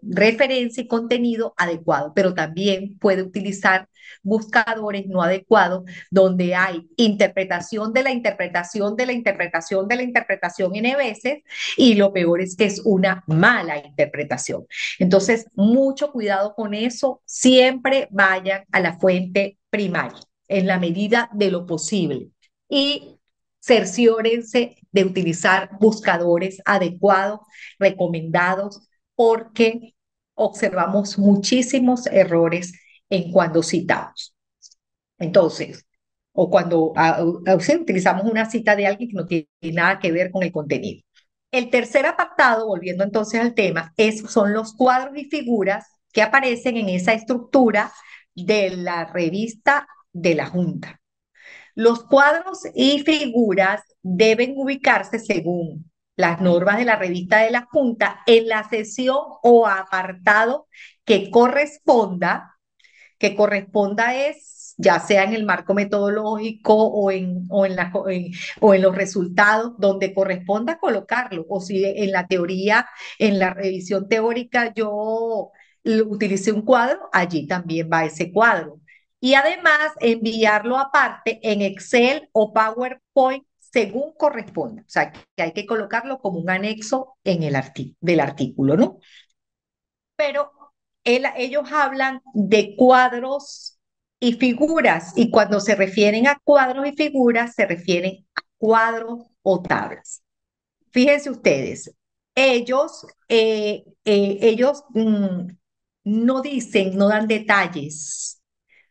[SPEAKER 1] referencia y contenido adecuado, pero también puede utilizar buscadores no adecuados donde hay interpretación de la interpretación de la interpretación de la interpretación N veces y lo peor es que es una mala interpretación. Entonces, mucho cuidado con eso. Siempre vayan a la fuente primaria en la medida de lo posible y cerciórense de utilizar buscadores adecuados, recomendados, porque observamos muchísimos errores en cuando citamos. Entonces, o cuando sí, utilizamos una cita de alguien que no tiene nada que ver con el contenido. El tercer apartado, volviendo entonces al tema, son los cuadros y figuras que aparecen en esa estructura de la revista de la Junta. Los cuadros y figuras deben ubicarse según las normas de la revista de la Junta en la sección o apartado que corresponda es, ya sea en el marco metodológico o en los resultados, donde corresponda colocarlo, o si en la teoría, en la revisión teórica yo utilicé un cuadro, allí también va ese cuadro. Y además enviarlo aparte en Excel o PowerPoint según corresponda. O sea, que hay que colocarlo como un anexo en el del artículo, ¿no? Pero ellos hablan de cuadros y figuras, y cuando se refieren a cuadros y figuras, se refieren a cuadros o tablas. Fíjense ustedes, ellos no dicen, no dan detalles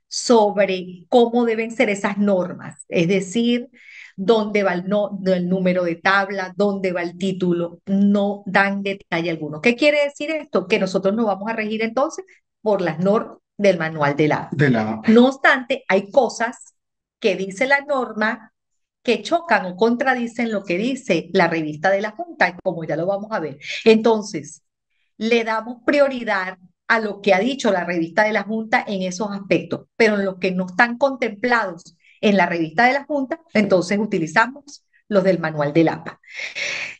[SPEAKER 1] sobre cómo deben ser esas normas, es decir, dónde va el número de tabla, dónde va el título, no dan detalle alguno. ¿Qué quiere decir esto? Que nosotros nos vamos a regir entonces por las normas del manual del agua. No obstante, hay cosas que dice la norma que chocan o contradicen lo que dice la revista de la Junta, como ya lo vamos a ver. Entonces, le damos prioridad a lo que ha dicho la revista de la Junta en esos aspectos, pero en los que no están contemplados en la revista de la Junta, entonces utilizamos los del manual del APA.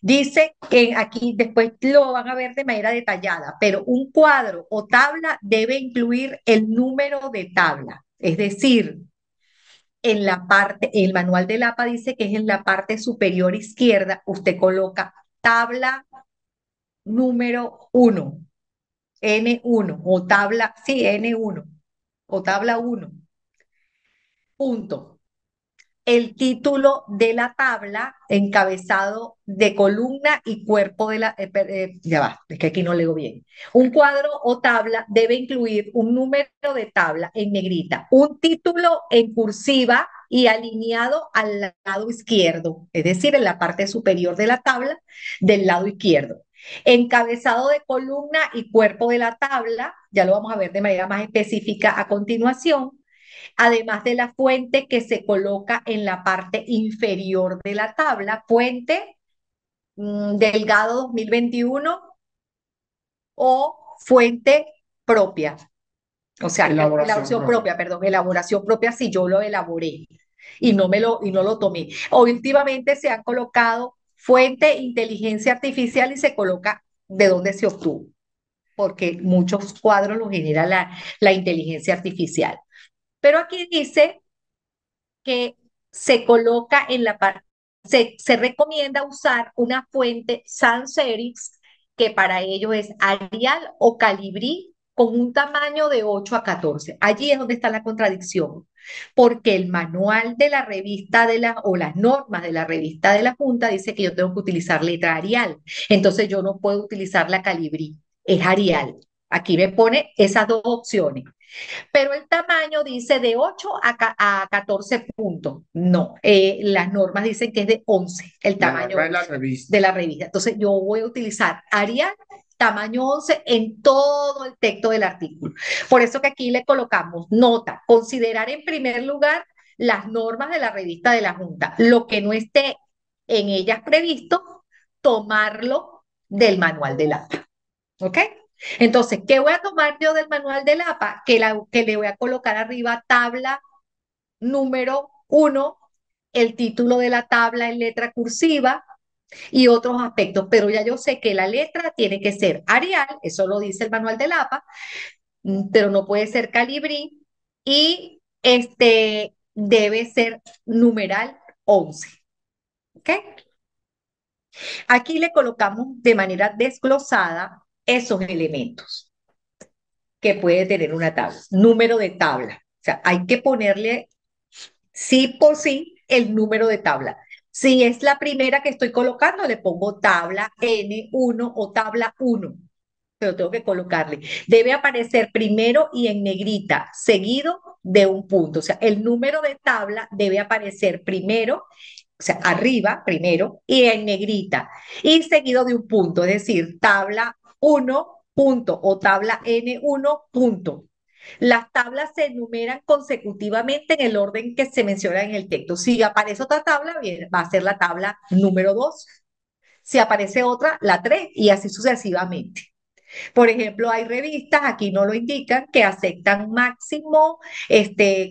[SPEAKER 1] Dice que aquí después lo van a ver de manera detallada, pero un cuadro o tabla debe incluir el número de tabla, es decir, en la parte, el manual del APA dice que es en la parte superior izquierda, usted coloca tabla número uno, N1, o tabla, sí, N1, o tabla uno, punto. El título de la tabla, encabezado de columna y cuerpo de la... ya va, es que aquí no leo bien. Un cuadro o tabla debe incluir un número de tabla en negrita, un título en cursiva y alineado al lado izquierdo, es decir, en la parte superior de la tabla del lado izquierdo. Encabezado de columna y cuerpo de la tabla, ya lo vamos a ver de manera más específica a continuación, además de la fuente que se coloca en la parte inferior de la tabla, fuente Delgado 2021 o fuente propia, o sea,
[SPEAKER 3] Elaboración
[SPEAKER 1] elaboración
[SPEAKER 3] propia.
[SPEAKER 1] propia, perdón, elaboración propia si yo lo elaboré y no lo tomé. O últimamente se han colocado fuente inteligencia artificial y se coloca de dónde se obtuvo, porque muchos cuadros los genera la inteligencia artificial. Pero aquí dice que se coloca en la parte, se recomienda usar una fuente sans serif que para ello es Arial o Calibrí con un tamaño de 8 a 14. Allí es donde está la contradicción, porque el manual de la revista de la, o las normas de la revista de la Junta dice que yo tengo que utilizar letra Arial. Entonces yo no puedo utilizar la Calibrí, es Arial. Aquí me pone esas dos opciones. Pero el tamaño dice de 8 a 14 puntos. No, las normas dicen que es de 11, el
[SPEAKER 3] La
[SPEAKER 1] tamaño
[SPEAKER 3] norma de la
[SPEAKER 1] 11
[SPEAKER 3] revista.
[SPEAKER 1] de la revista. Entonces yo voy a utilizar Arial tamaño 11 en todo el texto del artículo. Por eso que aquí le colocamos nota, considerar en primer lugar las normas de la revista de la Junta. Lo que no esté en ellas previsto, tomarlo del manual del APA. ¿Ok? Entonces, ¿qué voy a tomar yo del manual del APA? Que le voy a colocar arriba tabla número uno, el título de la tabla en letra cursiva y otros aspectos, pero ya yo sé que la letra tiene que ser Arial, eso lo dice el manual del APA, pero no puede ser Calibrí y este debe ser numeral 11. ¿Ok? Aquí le colocamos de manera desglosada esos elementos que puede tener una tabla, número de tabla. O sea, hay que ponerle sí por sí el número de tabla. Si es la primera que estoy colocando, le pongo tabla N1 o tabla 1, pero tengo que colocarle. Debe aparecer primero y en negrita, seguido de un punto. O sea, el número de tabla debe aparecer primero, o sea, arriba primero y en negrita, y seguido de un punto, es decir, tabla 1 punto o tabla N1 punto. Las tablas se enumeran consecutivamente en el orden que se menciona en el texto. Si aparece otra tabla, bien, va a ser la tabla número 2. Si aparece otra, la 3 y así sucesivamente. Por ejemplo, hay revistas, aquí no lo indican, que aceptan máximo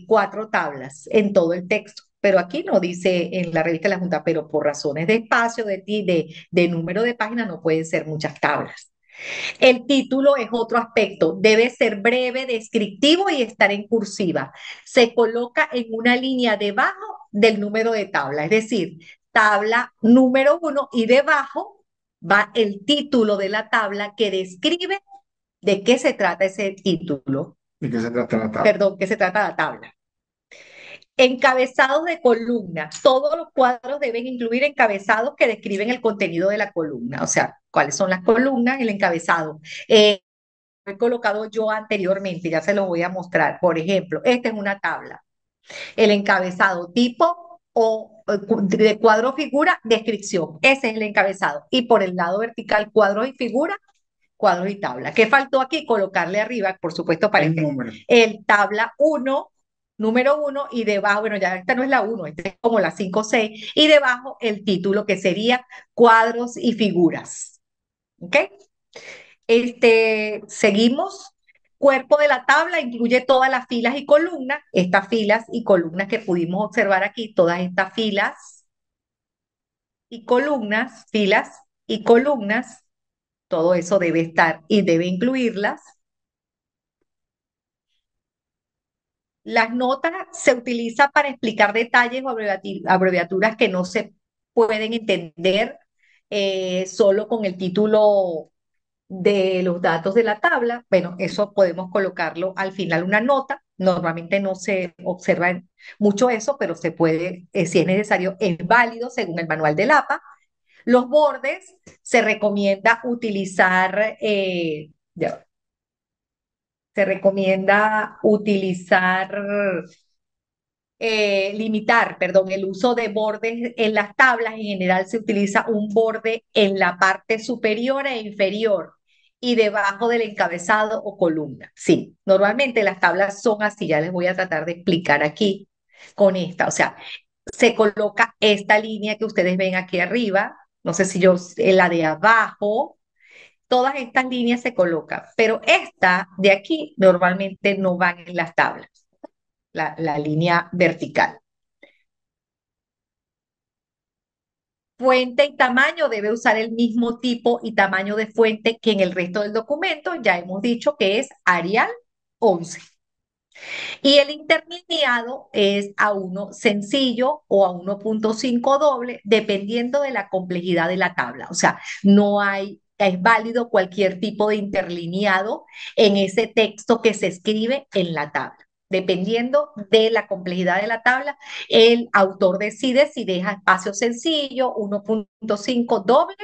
[SPEAKER 1] 4 tablas en todo el texto. Pero aquí no dice en la revista de la Junta, pero por razones de espacio, de número de páginas, no pueden ser muchas tablas. El título es otro aspecto. Debe ser breve, descriptivo y estar en cursiva. Se coloca en una línea debajo del número de tabla, es decir, tabla número 1 y debajo va el título de la tabla que describe de qué se trata ese título.
[SPEAKER 3] ¿De qué se trata la tabla?
[SPEAKER 1] Perdón, qué se trata la tabla. Encabezados de columna. Todos los cuadros deben incluir encabezados que describen el contenido de la columna, o sea, cuáles son las columnas, el encabezado. He colocado yo anteriormente, ya se lo voy a mostrar. Por ejemplo, esta es una tabla. El encabezado tipo o de cuadro figura, descripción. Ese es el encabezado. Y por el lado vertical, cuadros y figura, cuadros y tabla. ¿Qué faltó aquí? Colocarle arriba, por supuesto, para
[SPEAKER 3] El número.
[SPEAKER 1] el tabla uno, número 1, y debajo, bueno, ya esta no es la 1, esta es como la 5 o 6, y debajo el título que sería cuadros y figuras. ¿Ok? Seguimos. cuerpo de la tabla incluye todas las filas y columnas, estas filas y columnas que pudimos observar aquí, todas estas filas y columnas, filas y columnas, todo eso debe estar y debe incluirlas. Las notas se utilizan para explicar detalles o abreviaturas que no se pueden entender solo con el título de los datos de la tabla. Bueno, eso podemos colocarlo al final una nota. Normalmente no se observa mucho eso, pero se puede, si es necesario, es válido según el manual del APA. Los bordes se recomienda utilizar, se recomienda utilizar limitar, perdón, el uso de bordes en las tablas. En general se utiliza un borde en la parte superior e inferior y debajo del encabezado o columna. Sí, normalmente las tablas son así, ya les voy a tratar de explicar aquí con esta. O sea, se coloca esta línea que ustedes ven aquí arriba, no sé si yo, en la de abajo, todas estas líneas se colocan, pero esta de aquí normalmente no van en las tablas, la línea vertical. Fuente y tamaño debe usar el mismo tipo y tamaño de fuente que en el resto del documento. Ya hemos dicho que es Arial 11. Y el interlineado es A1 sencillo o A1.5 doble, dependiendo de la complejidad de la tabla. O sea, no hay, es válido cualquier tipo de interlineado en ese texto que se escribe en la tabla. Dependiendo de la complejidad de la tabla, el autor decide si deja espacio sencillo, 1.5 doble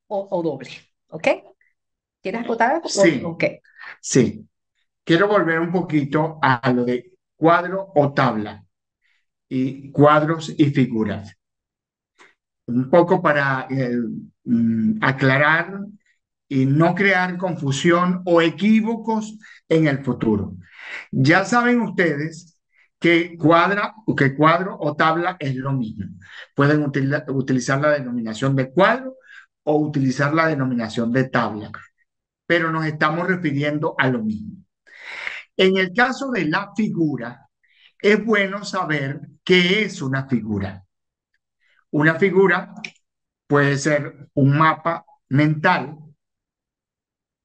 [SPEAKER 1] o doble. ¿Ok? ¿Quieres acotar algo?
[SPEAKER 3] Sí,
[SPEAKER 1] Ok.
[SPEAKER 3] sí. Quiero volver un poquito a lo de cuadro o tabla y cuadros y figuras. Un poco para aclarar y no crear confusión o equívocos en el futuro. Ya saben ustedes que cuadro o tabla es lo mismo. Pueden utilizar la denominación de cuadro o utilizar la denominación de tabla, pero nos estamos refiriendo a lo mismo. En el caso de la figura, es bueno saber qué es una figura. Una figura puede ser un mapa mental.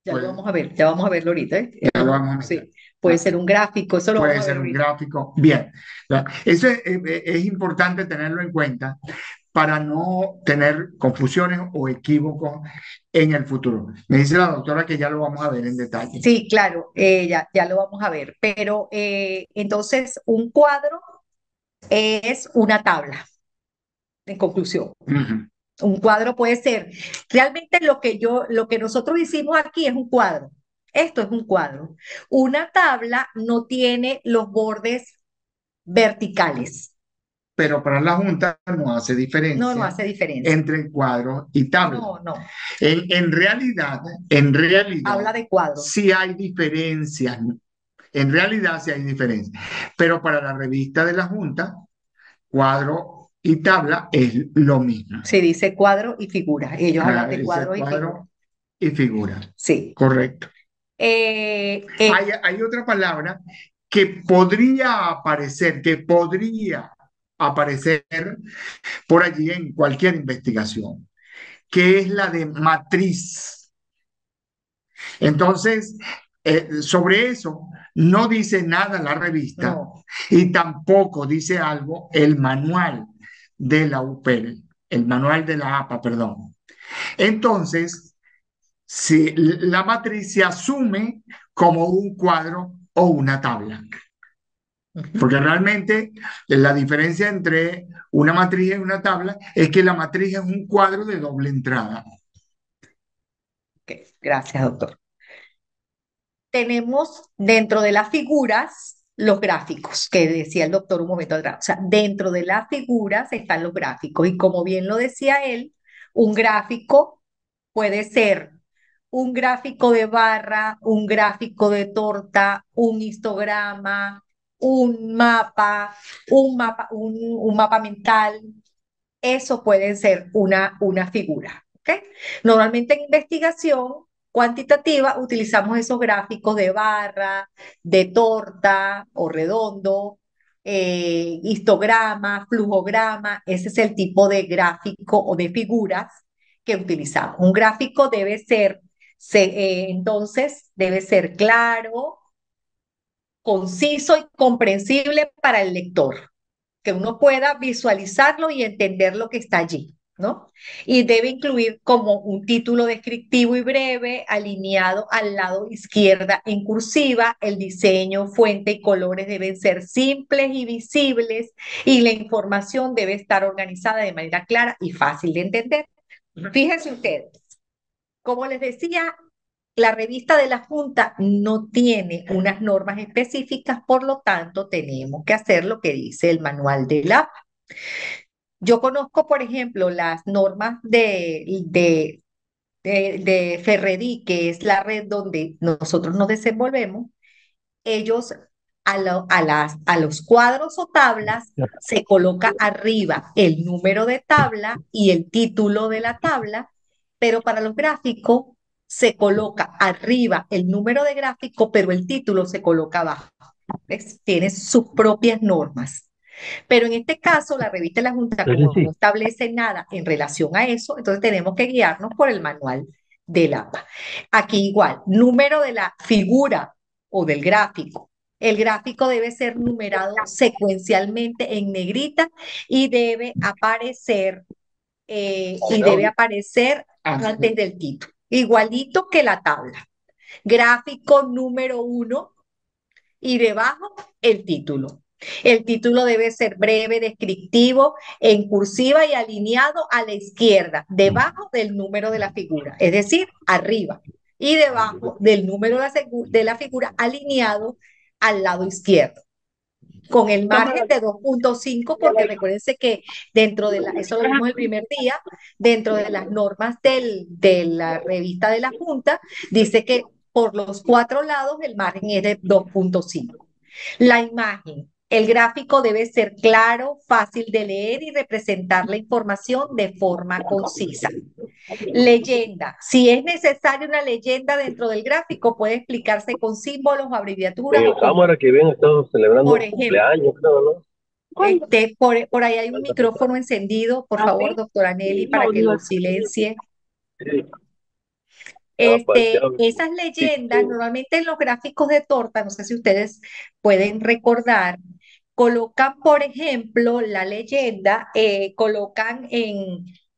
[SPEAKER 1] Ya lo
[SPEAKER 3] Puede,
[SPEAKER 1] vamos a ver, ya vamos a verlo ahorita, ¿eh?
[SPEAKER 3] ya lo vamos a
[SPEAKER 1] Sí,
[SPEAKER 3] ver.
[SPEAKER 1] puede ser un gráfico, eso lo
[SPEAKER 3] Puede
[SPEAKER 1] vamos a ver
[SPEAKER 3] ser un
[SPEAKER 1] ahorita.
[SPEAKER 3] gráfico. Bien, eso es importante tenerlo en cuenta para no tener confusiones o equívocos en el futuro. Me dice la doctora que ya lo vamos a ver en detalle.
[SPEAKER 1] Sí, claro, ya lo vamos a ver, pero entonces un cuadro es una tabla, en conclusión.
[SPEAKER 3] Ujú.
[SPEAKER 1] Un cuadro puede ser, realmente lo que nosotros hicimos aquí es un cuadro. Esto es un cuadro. Una tabla no tiene los bordes verticales.
[SPEAKER 3] Pero para la Junta no hace
[SPEAKER 1] No, no
[SPEAKER 3] diferencia
[SPEAKER 1] hace diferencia.
[SPEAKER 3] entre cuadro y tabla.
[SPEAKER 1] No, no.
[SPEAKER 3] En realidad,
[SPEAKER 1] Habla de cuadro.
[SPEAKER 3] sí hay diferencias. En realidad sí hay diferencias. Pero para la revista de la Junta, cuadro y tabla es lo mismo.
[SPEAKER 1] Se dice cuadro y figura. Ellos hablan de
[SPEAKER 3] Ese
[SPEAKER 1] cuadro y figura.
[SPEAKER 3] cuadro y figura.
[SPEAKER 1] Sí.
[SPEAKER 3] Correcto.
[SPEAKER 1] Eh, eh,
[SPEAKER 3] Hay otra palabra que podría aparecer por allí en cualquier investigación, que es la de matriz. Entonces, sobre eso no dice nada la revista
[SPEAKER 1] no.
[SPEAKER 3] y tampoco dice algo el manual de la UPEL, el manual de la APA, perdón. Entonces, si la matriz se asume como un cuadro o una tabla, porque realmente la diferencia entre una matriz y una tabla es que la matriz es un cuadro de doble entrada.
[SPEAKER 1] Ok, gracias, doctor. Tenemos dentro de las figuras los gráficos, que decía el doctor un momento atrás. O sea, dentro de las figuras están los gráficos. Y como bien lo decía él, un gráfico puede ser un gráfico de barra, un gráfico de torta, un histograma, un mapa mental. Eso puede ser una figura. ¿Ok? Normalmente en investigación cuantitativa, utilizamos esos gráficos de barra, de torta o redondo, histograma, flujograma. Ese es el tipo de gráfico o de figuras que utilizamos. Un gráfico debe ser, entonces, debe ser claro, conciso y comprensible para el lector, que uno pueda visualizarlo y entender lo que está allí, ¿no? Y debe incluir como un título descriptivo y breve, alineado al lado izquierda en cursiva. El diseño, fuente y colores deben ser simples y visibles, y la información debe estar organizada de manera clara y fácil de entender. Fíjense ustedes, como les decía, la revista de la Junta no tiene unas normas específicas, por lo tanto, tenemos que hacer lo que dice el manual de la... Yo conozco, por ejemplo, las normas de Ferredi, que es la red donde nosotros nos desenvolvemos. Ellos a los cuadros o tablas se coloca arriba el número de tabla y el título de la tabla, pero para los gráficos se coloca arriba el número de gráfico, pero el título se coloca abajo. ¿Ves? Tiene sus propias normas. Pero en este caso, la revista de la Junta,
[SPEAKER 4] Sí, sí,
[SPEAKER 1] como no
[SPEAKER 4] sí.
[SPEAKER 1] establece nada en relación a eso, entonces tenemos que guiarnos por el manual del APA. Aquí igual, número de la figura o del gráfico. El gráfico debe ser numerado secuencialmente en negrita y debe aparecer antes del título, igualito que la tabla. Gráfico número 1 y debajo el título. El título debe ser breve, descriptivo, en cursiva y alineado a la izquierda, debajo del número de la figura, es decir, arriba, y debajo del número de la figura, alineado al lado izquierdo, con el margen de 2.5, porque recuérdense que eso lo vimos el primer día, dentro de las normas de la revista de la Junta, dice que por los cuatro lados el margen es de 2.5. La imagen. El gráfico debe ser claro, fácil de leer y representar la información de forma concisa. Leyenda. Si es necesaria una leyenda dentro del gráfico, puede explicarse con símbolos o abreviaturas
[SPEAKER 4] En
[SPEAKER 1] o
[SPEAKER 4] el
[SPEAKER 1] con,
[SPEAKER 4] cámara que bien estado celebrando
[SPEAKER 1] por
[SPEAKER 4] un
[SPEAKER 1] ejemplo,
[SPEAKER 4] cumpleaños, creo, ¿no?
[SPEAKER 1] por ahí hay un micrófono encendido. Por favor, doctora Nelly, para que lo silencie.
[SPEAKER 4] Sí. Ah, paseado.
[SPEAKER 1] Esas leyendas, normalmente en los gráficos de torta, no sé si ustedes pueden recordar, colocan, por ejemplo, la leyenda, colocan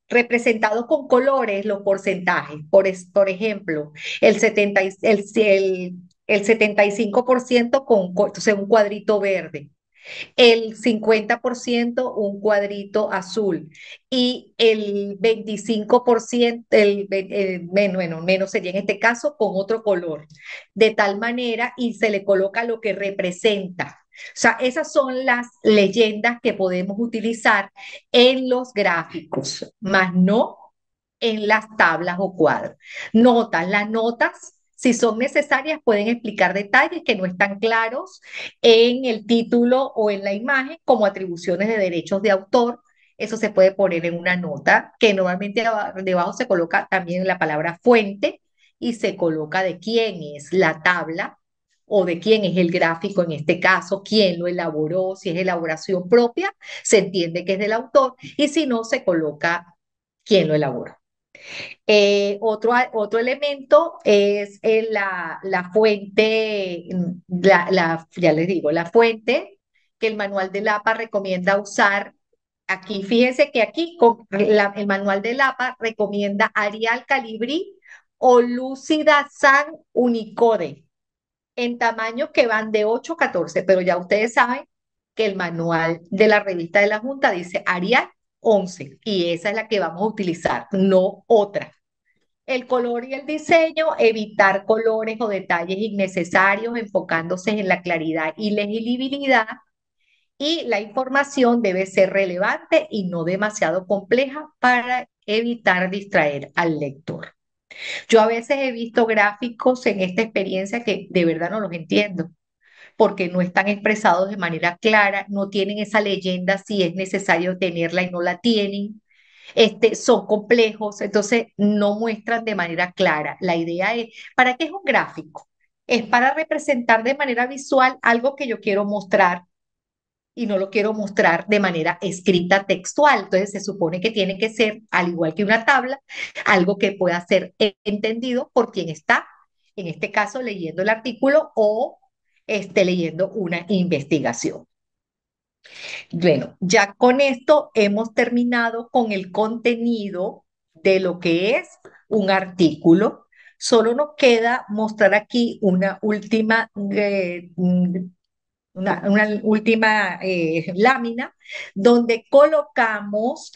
[SPEAKER 1] representados con colores los porcentajes. Por ejemplo, el 75% entonces un cuadrito verde, el 50% un cuadrito azul y el 25%, menos sería en este caso con otro color, de tal manera y se le coloca lo que representa. O sea, esas son las leyendas que podemos utilizar en los gráficos, más no en las tablas o cuadros. Notas, las notas, si son necesarias, pueden explicar detalles que no están claros en el título o en la imagen, como atribuciones de derechos de autor. Eso se puede poner en una nota, que normalmente debajo se coloca también la palabra fuente y se coloca de quién es la tabla o de quién es el gráfico en este caso, quién lo elaboró. Si es elaboración propia, se entiende que es del autor, y si no, se coloca quién lo elaboró. Otro elemento es la fuente, ya les digo, la fuente que el manual del APA recomienda usar. Aquí, fíjense que aquí el manual del APA recomienda Arial Calibri o Lucida San Unicode en tamaños que van de 8 a 14, pero ya ustedes saben que el manual de la revista de la Junta dice Arial 11 y esa es la que vamos a utilizar, no otra. El color y el diseño, evitar colores o detalles innecesarios, enfocándose en la claridad y legibilidad. Y la información debe ser relevante y no demasiado compleja para evitar distraer al lector. Yo a veces he visto gráficos en esta experiencia que de verdad no los entiendo, porque no están expresados de manera clara, no tienen esa leyenda si es necesario tenerla y no la tienen. son complejos, entonces no muestran de manera clara. La idea es, ¿para qué es un gráfico? Es para representar de manera visual algo que yo quiero mostrar y no lo quiero mostrar de manera escrita textual. Entonces se supone que tiene que ser, al igual que una tabla, algo que pueda ser entendido por quien está, en este caso, leyendo el artículo o leyendo una investigación. Bueno, ya con esto hemos terminado con el contenido de lo que es un artículo. Solo nos queda mostrar aquí una última lámina donde colocamos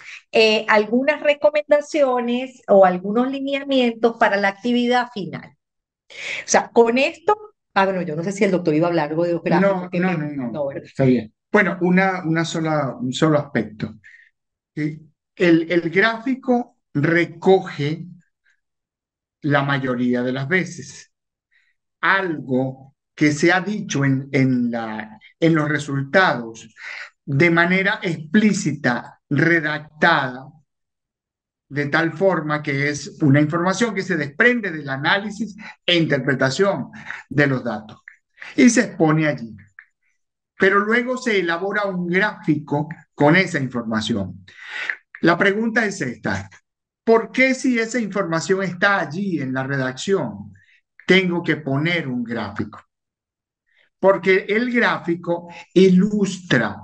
[SPEAKER 1] algunas recomendaciones o algunos lineamientos para la actividad final. O sea, con esto, bueno, yo no sé si el doctor iba a hablar algo de los gráficos,
[SPEAKER 3] No, no, no, no,
[SPEAKER 1] no, ¿verdad?
[SPEAKER 3] está bien. Bueno, un solo aspecto. Eh, el gráfico recoge la mayoría de las veces algo que se ha dicho en los resultados de manera explícita, redactada, de tal forma que es una información que se desprende del análisis e interpretación de los datos y se expone allí. Pero luego se elabora un gráfico con esa información. La pregunta es esta: ¿por qué, si esa información está allí en la redacción, tengo que poner un gráfico? Porque el gráfico ilustra,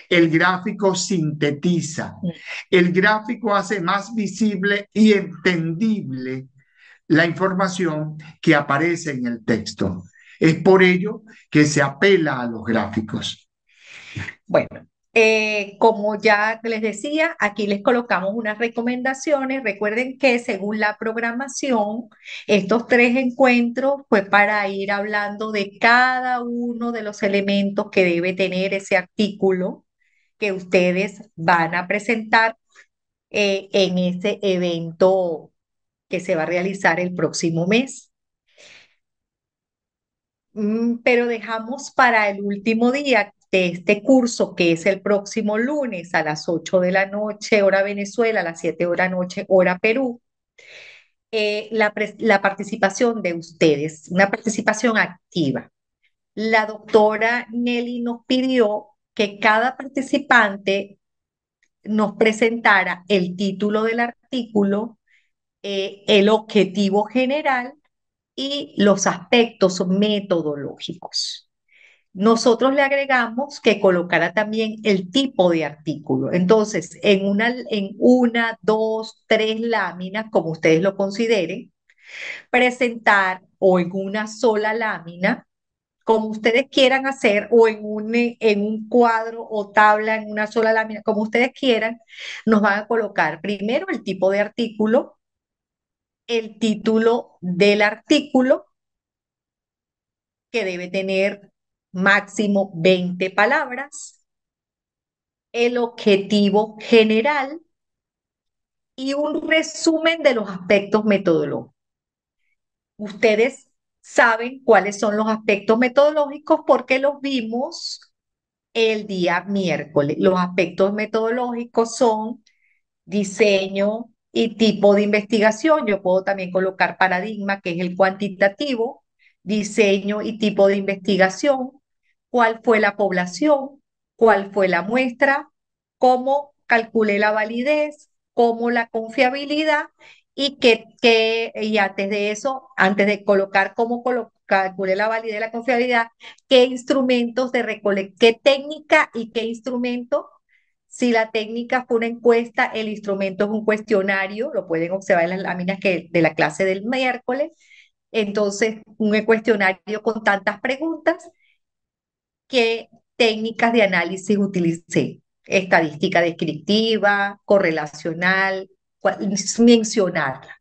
[SPEAKER 3] el gráfico sintetiza, el gráfico hace más visible y entendible la información que aparece en el texto. Es por ello que se apela a los gráficos.
[SPEAKER 1] Bueno, como ya les decía, aquí les colocamos unas recomendaciones. Recuerden que según la programación, estos tres encuentros fue para ir hablando de cada uno de los elementos que debe tener ese artículo que ustedes van a presentar en ese evento que se va a realizar el próximo mes. Pero dejamos para el último día de este curso, que es el próximo lunes a las 8 de la noche, hora Venezuela, a las 7 de la noche, hora Perú, la participación de ustedes, una participación activa. La doctora Nelly nos pidió que cada participante nos presentara el título del artículo, el objetivo general y los aspectos metodológicos. Nosotros le agregamos que colocara también el tipo de artículo. Entonces, en una, dos, tres láminas, como ustedes lo consideren, presentar o en una sola lámina, como ustedes quieran hacer, o en un cuadro o tabla, en una sola lámina, como ustedes quieran, nos van a colocar primero el tipo de artículo, el título del artículo, que debe tener máximo 20 palabras, el objetivo general y un resumen de los aspectos metodológicos. Ustedes saben cuáles son los aspectos metodológicos porque los vimos el día miércoles. Los aspectos metodológicos son diseño y tipo de investigación. Yo puedo también colocar paradigma, que es el cuantitativo, diseño y tipo de investigación, cuál fue la población, cuál fue la muestra, cómo calculé la validez, cómo la confiabilidad y antes de eso, antes de colocar calculé la validez y la confiabilidad, qué instrumentos qué técnica y qué instrumento. Si la técnica fue una encuesta, el instrumento es un cuestionario, lo pueden observar en las láminas de la clase del miércoles. Entonces, un cuestionario con tantas preguntas. ¿Qué técnicas de análisis utilicé? Estadística descriptiva, correlacional, mencionarla.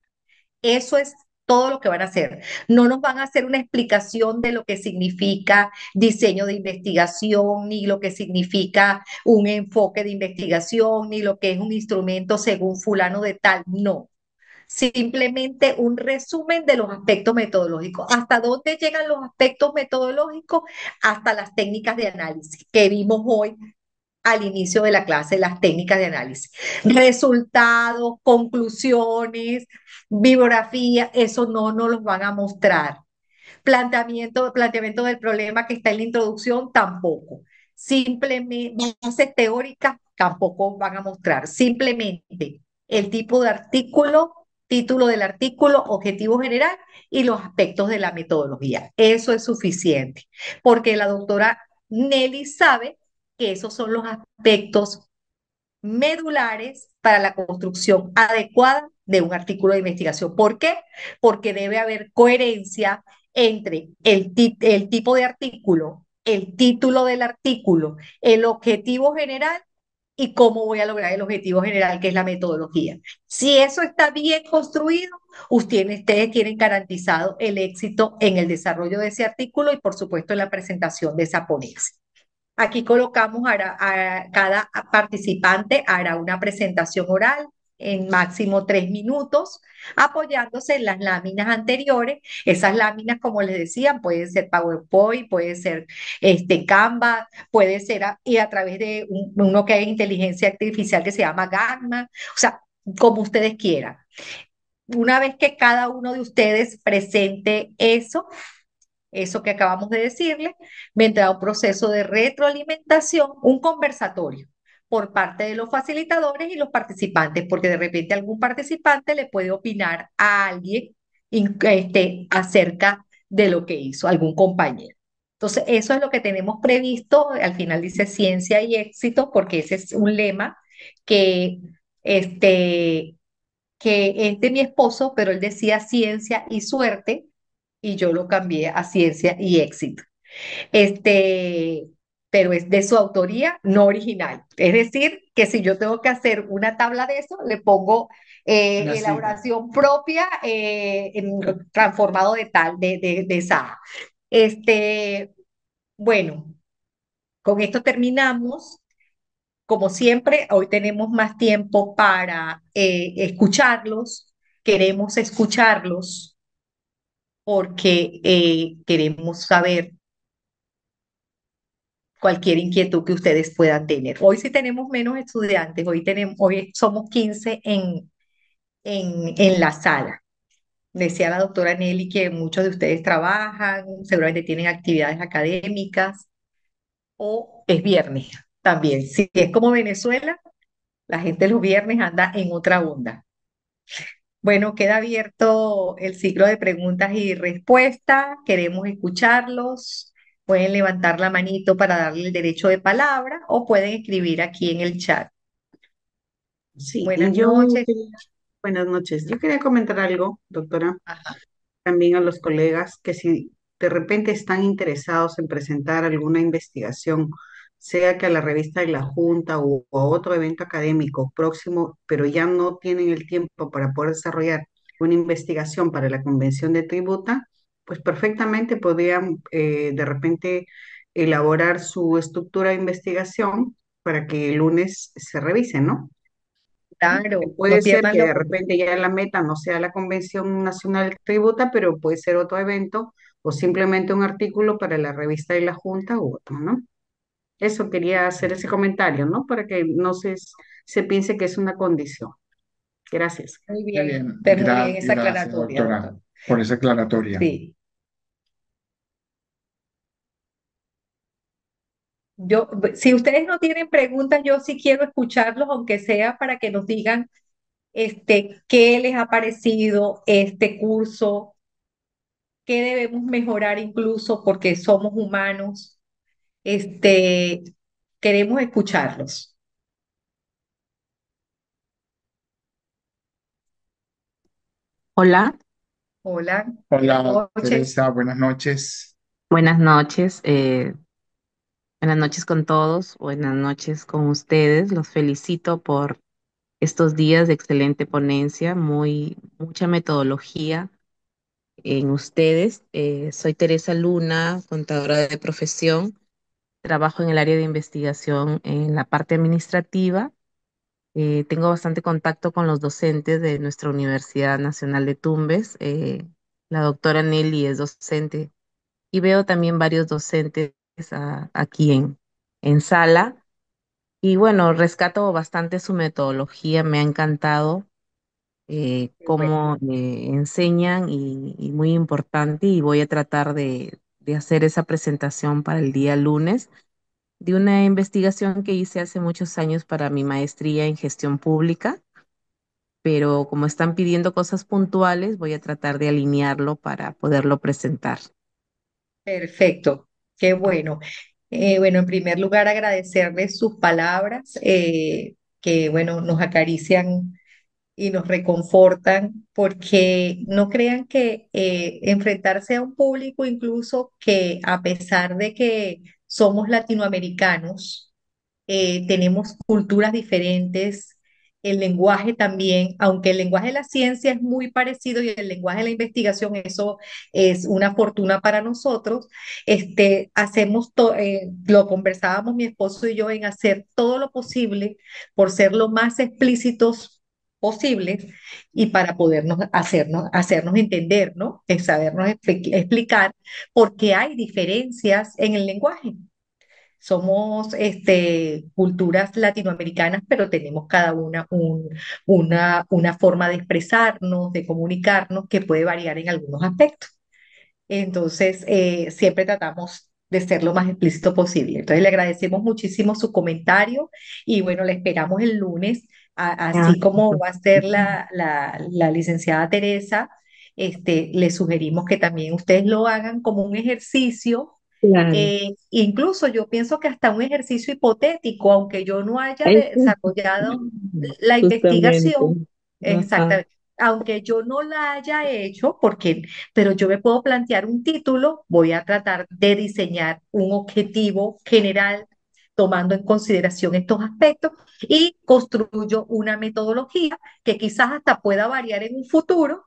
[SPEAKER 1] Eso es todo lo que van a hacer. No nos van a hacer una explicación de lo que significa diseño de investigación, ni lo que significa un enfoque de investigación, ni lo que es un instrumento según fulano de tal. No. Simplemente un resumen de los aspectos metodológicos. ¿Hasta dónde llegan los aspectos metodológicos? Hasta las técnicas de análisis que vimos hoy al inicio de la clase las técnicas de análisis. Resultados, conclusiones, bibliografía, eso no nos los van a mostrar. Planteamiento del problema que está en la introducción, tampoco. Simplemente, bases teóricas, tampoco van a mostrar. Simplemente el tipo de artículo, título del artículo, objetivo general y los aspectos de la metodología. Eso es suficiente, porque la doctora Nelly sabe que esos son los aspectos medulares para la construcción adecuada de un artículo de investigación. ¿Por qué? Porque debe haber coherencia entre el tipo de artículo, el título del artículo, el objetivo general y cómo voy a lograr el objetivo general, que es la metodología. Si eso está bien construido, ustedes tienen garantizado el éxito en el desarrollo de ese artículo y, por supuesto, en la presentación de esa ponencia. Aquí colocamos a cada participante hará una presentación oral en máximo 3 minutos, apoyándose en las láminas anteriores. Esas láminas, como les decía, pueden ser PowerPoint, puede ser Canva, puede ser y a través de uno que hay inteligencia artificial que se llama Gamma, o sea, como ustedes quieran. Una vez que cada uno de ustedes presente eso que acabamos de decirle, vendrá un proceso de retroalimentación, un conversatorio por parte de los facilitadores y los participantes, porque de repente algún participante le puede opinar a alguien acerca de lo que hizo algún compañero. Entonces, eso es lo que tenemos previsto. Al final dice ciencia y éxito, porque ese es un lema que, este, que es de mi esposo, pero él decía ciencia y suerte y yo lo cambié a ciencia y éxito. Este, pero es de su autoría, no original. Es decir, que si yo tengo que hacer una tabla de eso, le pongo
[SPEAKER 3] Una cita.
[SPEAKER 1] elaboración propia transformado de tal, de esa. Este, bueno, con esto terminamos. Como siempre, hoy tenemos más tiempo para escucharlos. Queremos escucharlos porque queremos saber cualquier inquietud que ustedes puedan tener. Hoy sí tenemos menos estudiantes, hoy somos 15 en la sala. Decía la doctora Nelly que muchos de ustedes trabajan, seguramente tienen actividades académicas o es viernes también. Si es como Venezuela, la gente los viernes anda en otra onda. Bueno, queda abierto el ciclo de preguntas y respuestas. Queremos escucharlos. Pueden levantar la manito para darle el derecho de palabra o pueden escribir aquí en el chat.
[SPEAKER 2] Sí,
[SPEAKER 1] Buenas noches.
[SPEAKER 2] buenas noches. Yo quería comentar algo, doctora,
[SPEAKER 1] Ajá.
[SPEAKER 2] también a los colegas, que si de repente están interesados en presentar alguna investigación, sea que a la revista de la Junta o a otro evento académico próximo, pero ya no tienen el tiempo para poder desarrollar una investigación para la Convención de Tributa, pues perfectamente podrían de repente elaborar su estructura de investigación para que el lunes se revise, ¿no?
[SPEAKER 1] Claro, no
[SPEAKER 2] Puede ser
[SPEAKER 1] pierdan
[SPEAKER 2] que
[SPEAKER 1] la
[SPEAKER 2] de
[SPEAKER 1] oportunidad.
[SPEAKER 2] repente ya la meta no sea la Convención Nacional Tributa, pero puede ser otro evento o simplemente un artículo para la revista de la Junta u otro, ¿no? Eso quería hacer ese comentario, ¿no? Para que no se piense que es una condición. Gracias.
[SPEAKER 3] Muy bien,
[SPEAKER 1] Muy bien esa
[SPEAKER 3] gracias,
[SPEAKER 1] aclaratoria,
[SPEAKER 3] doctora,
[SPEAKER 1] doctor.
[SPEAKER 3] por esa aclaratoria.
[SPEAKER 1] Sí. Si ustedes no tienen preguntas, yo sí quiero escucharlos, aunque sea para que nos digan qué les ha parecido este curso, qué debemos mejorar incluso porque somos humanos. Este, queremos escucharlos.
[SPEAKER 5] Hola,
[SPEAKER 1] Hola,
[SPEAKER 3] Hola,
[SPEAKER 1] buenas noches.
[SPEAKER 3] Teresa, buenas noches.
[SPEAKER 5] buenas noches. Buenas noches con todos, buenas noches con ustedes. Los felicito por estos días de excelente ponencia, mucha metodología en ustedes. Soy Teresa Luna, contadora de profesión. Trabajo en el área de investigación en la parte administrativa. Tengo bastante contacto con los docentes de nuestra Universidad Nacional de Tumbes. La doctora Nelly es docente y veo también varios docentes aquí en sala. Y bueno, rescato bastante su metodología, me ha encantado
[SPEAKER 1] Bueno,
[SPEAKER 5] cómo enseñan y muy importante y voy a tratar de hacer esa presentación para el día lunes de una investigación que hice hace muchos años para mi maestría en gestión pública, pero como están pidiendo cosas puntuales, voy a tratar de alinearlo para poderlo presentar.
[SPEAKER 1] perfecto, qué bueno. Bueno, en primer lugar, agradecerles sus palabras, que bueno, nos acarician y nos reconfortan, porque no crean que enfrentarse a un público, incluso que a pesar de que somos latinoamericanos, tenemos culturas diferentes, el lenguaje también, aunque el lenguaje de la ciencia es muy parecido y el lenguaje de la investigación, eso es una fortuna para nosotros, lo conversábamos mi esposo y yo en hacer todo lo posible por ser lo más explícitos posibles y para podernos hacernos entender, ¿no? Sabernos explicar por qué hay diferencias en el lenguaje. Somos culturas latinoamericanas, pero tenemos cada una una forma de expresarnos, de comunicarnos, que puede variar en algunos aspectos. Entonces, siempre tratamos de ser lo más explícito posible. Entonces, le agradecemos muchísimo su comentario y bueno, le esperamos el lunes,
[SPEAKER 5] Ah,
[SPEAKER 1] así como va a ser la licenciada Teresa. Le sugerimos que también ustedes lo hagan como un ejercicio,
[SPEAKER 5] claro,
[SPEAKER 1] incluso yo pienso que hasta un ejercicio hipotético, aunque yo no haya
[SPEAKER 5] eso
[SPEAKER 1] desarrollado la
[SPEAKER 5] justamente.
[SPEAKER 1] investigación,
[SPEAKER 5] Ajá,
[SPEAKER 1] exactamente, aunque yo no la haya hecho, pero yo me puedo plantear un título, voy a tratar de diseñar un objetivo general tomando en consideración estos aspectos y construyo una metodología que quizás hasta pueda variar en un futuro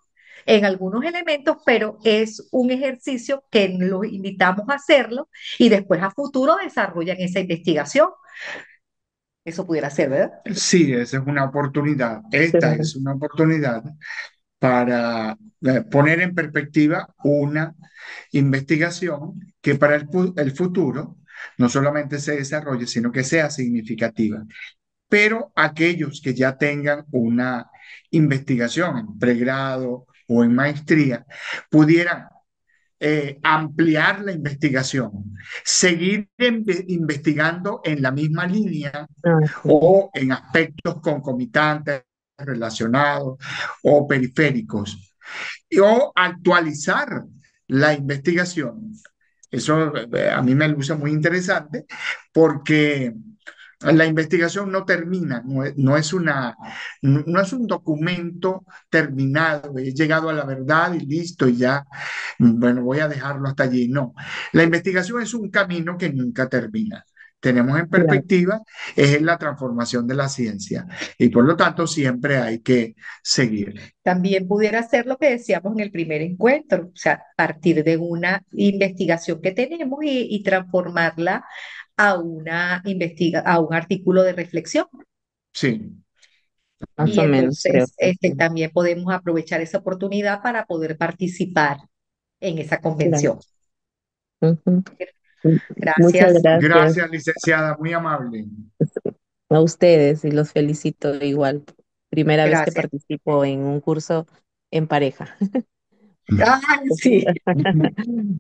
[SPEAKER 1] en algunos elementos, pero es un ejercicio que los invitamos a hacerlo y después a futuro desarrollan esa investigación. Eso pudiera ser, ¿verdad?
[SPEAKER 3] Sí, esa es una oportunidad. Esta
[SPEAKER 5] claro.
[SPEAKER 3] es una oportunidad para poner en perspectiva una investigación que para el futuro no solamente se desarrolle, sino que sea significativa. Pero aquellos que ya tengan una investigación en pregrado o en maestría pudieran ampliar la investigación, seguir investigando en la misma línea
[SPEAKER 5] Ah, sí,
[SPEAKER 3] o en aspectos concomitantes relacionados o periféricos, o actualizar la investigación. Eso a mí me luce muy interesante porque la investigación no termina, no es un documento terminado, he llegado a la verdad y listo, y ya, bueno, voy a dejarlo hasta allí. No, la investigación es un camino que nunca termina. Tenemos en
[SPEAKER 5] claro.
[SPEAKER 3] perspectiva es la transformación de la ciencia y por lo tanto siempre hay que seguir.
[SPEAKER 1] También pudiera ser lo que decíamos en el primer encuentro, o sea, partir de una investigación que tenemos y transformarla a un artículo de reflexión.
[SPEAKER 3] Sí,
[SPEAKER 5] Más
[SPEAKER 1] Y
[SPEAKER 5] o menos, creo
[SPEAKER 1] entonces
[SPEAKER 5] que sí.
[SPEAKER 1] también podemos aprovechar esa oportunidad para poder participar en esa
[SPEAKER 5] Claro.
[SPEAKER 1] convención.
[SPEAKER 5] Ujú. Muchas
[SPEAKER 1] Gracias.
[SPEAKER 5] gracias
[SPEAKER 3] gracias, licenciada, muy amable.
[SPEAKER 5] a ustedes y los felicito igual. Primera vez que
[SPEAKER 1] Gracias.
[SPEAKER 5] participo en un curso en pareja.
[SPEAKER 1] Ay, sí.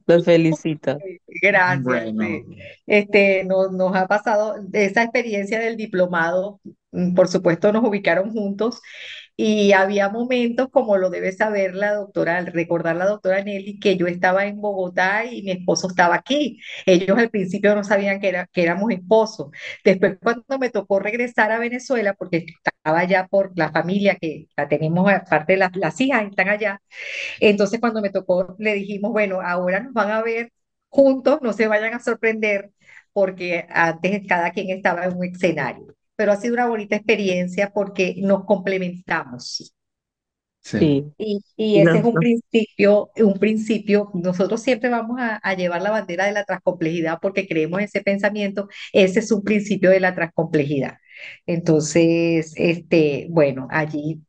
[SPEAKER 5] Los felicito.
[SPEAKER 1] Gracias, sí.
[SPEAKER 3] Bueno,
[SPEAKER 1] Nos ha pasado esa experiencia del diplomado, por supuesto nos ubicaron juntos y había momentos, como lo debe saber la doctora, al recordar la doctora Nelly, que yo estaba en Bogotá y mi esposo estaba aquí. Ellos al principio no sabían que éramos esposos. Después, cuando me tocó regresar a Venezuela, porque estaba allá por la familia que la tenemos, aparte de las hijas están allá, entonces cuando me tocó, le dijimos, bueno, ahora nos van a ver juntos, no se vayan a sorprender, porque antes cada quien estaba en un escenario. Pero ha sido una bonita experiencia porque nos complementamos.
[SPEAKER 3] sí.
[SPEAKER 5] Sí.
[SPEAKER 1] Y ese
[SPEAKER 5] No,
[SPEAKER 1] es
[SPEAKER 5] no,
[SPEAKER 1] un principio, nosotros siempre vamos a llevar la bandera de la transcomplejidad porque creemos en ese pensamiento, ese es un principio de la transcomplejidad. Entonces, bueno, allí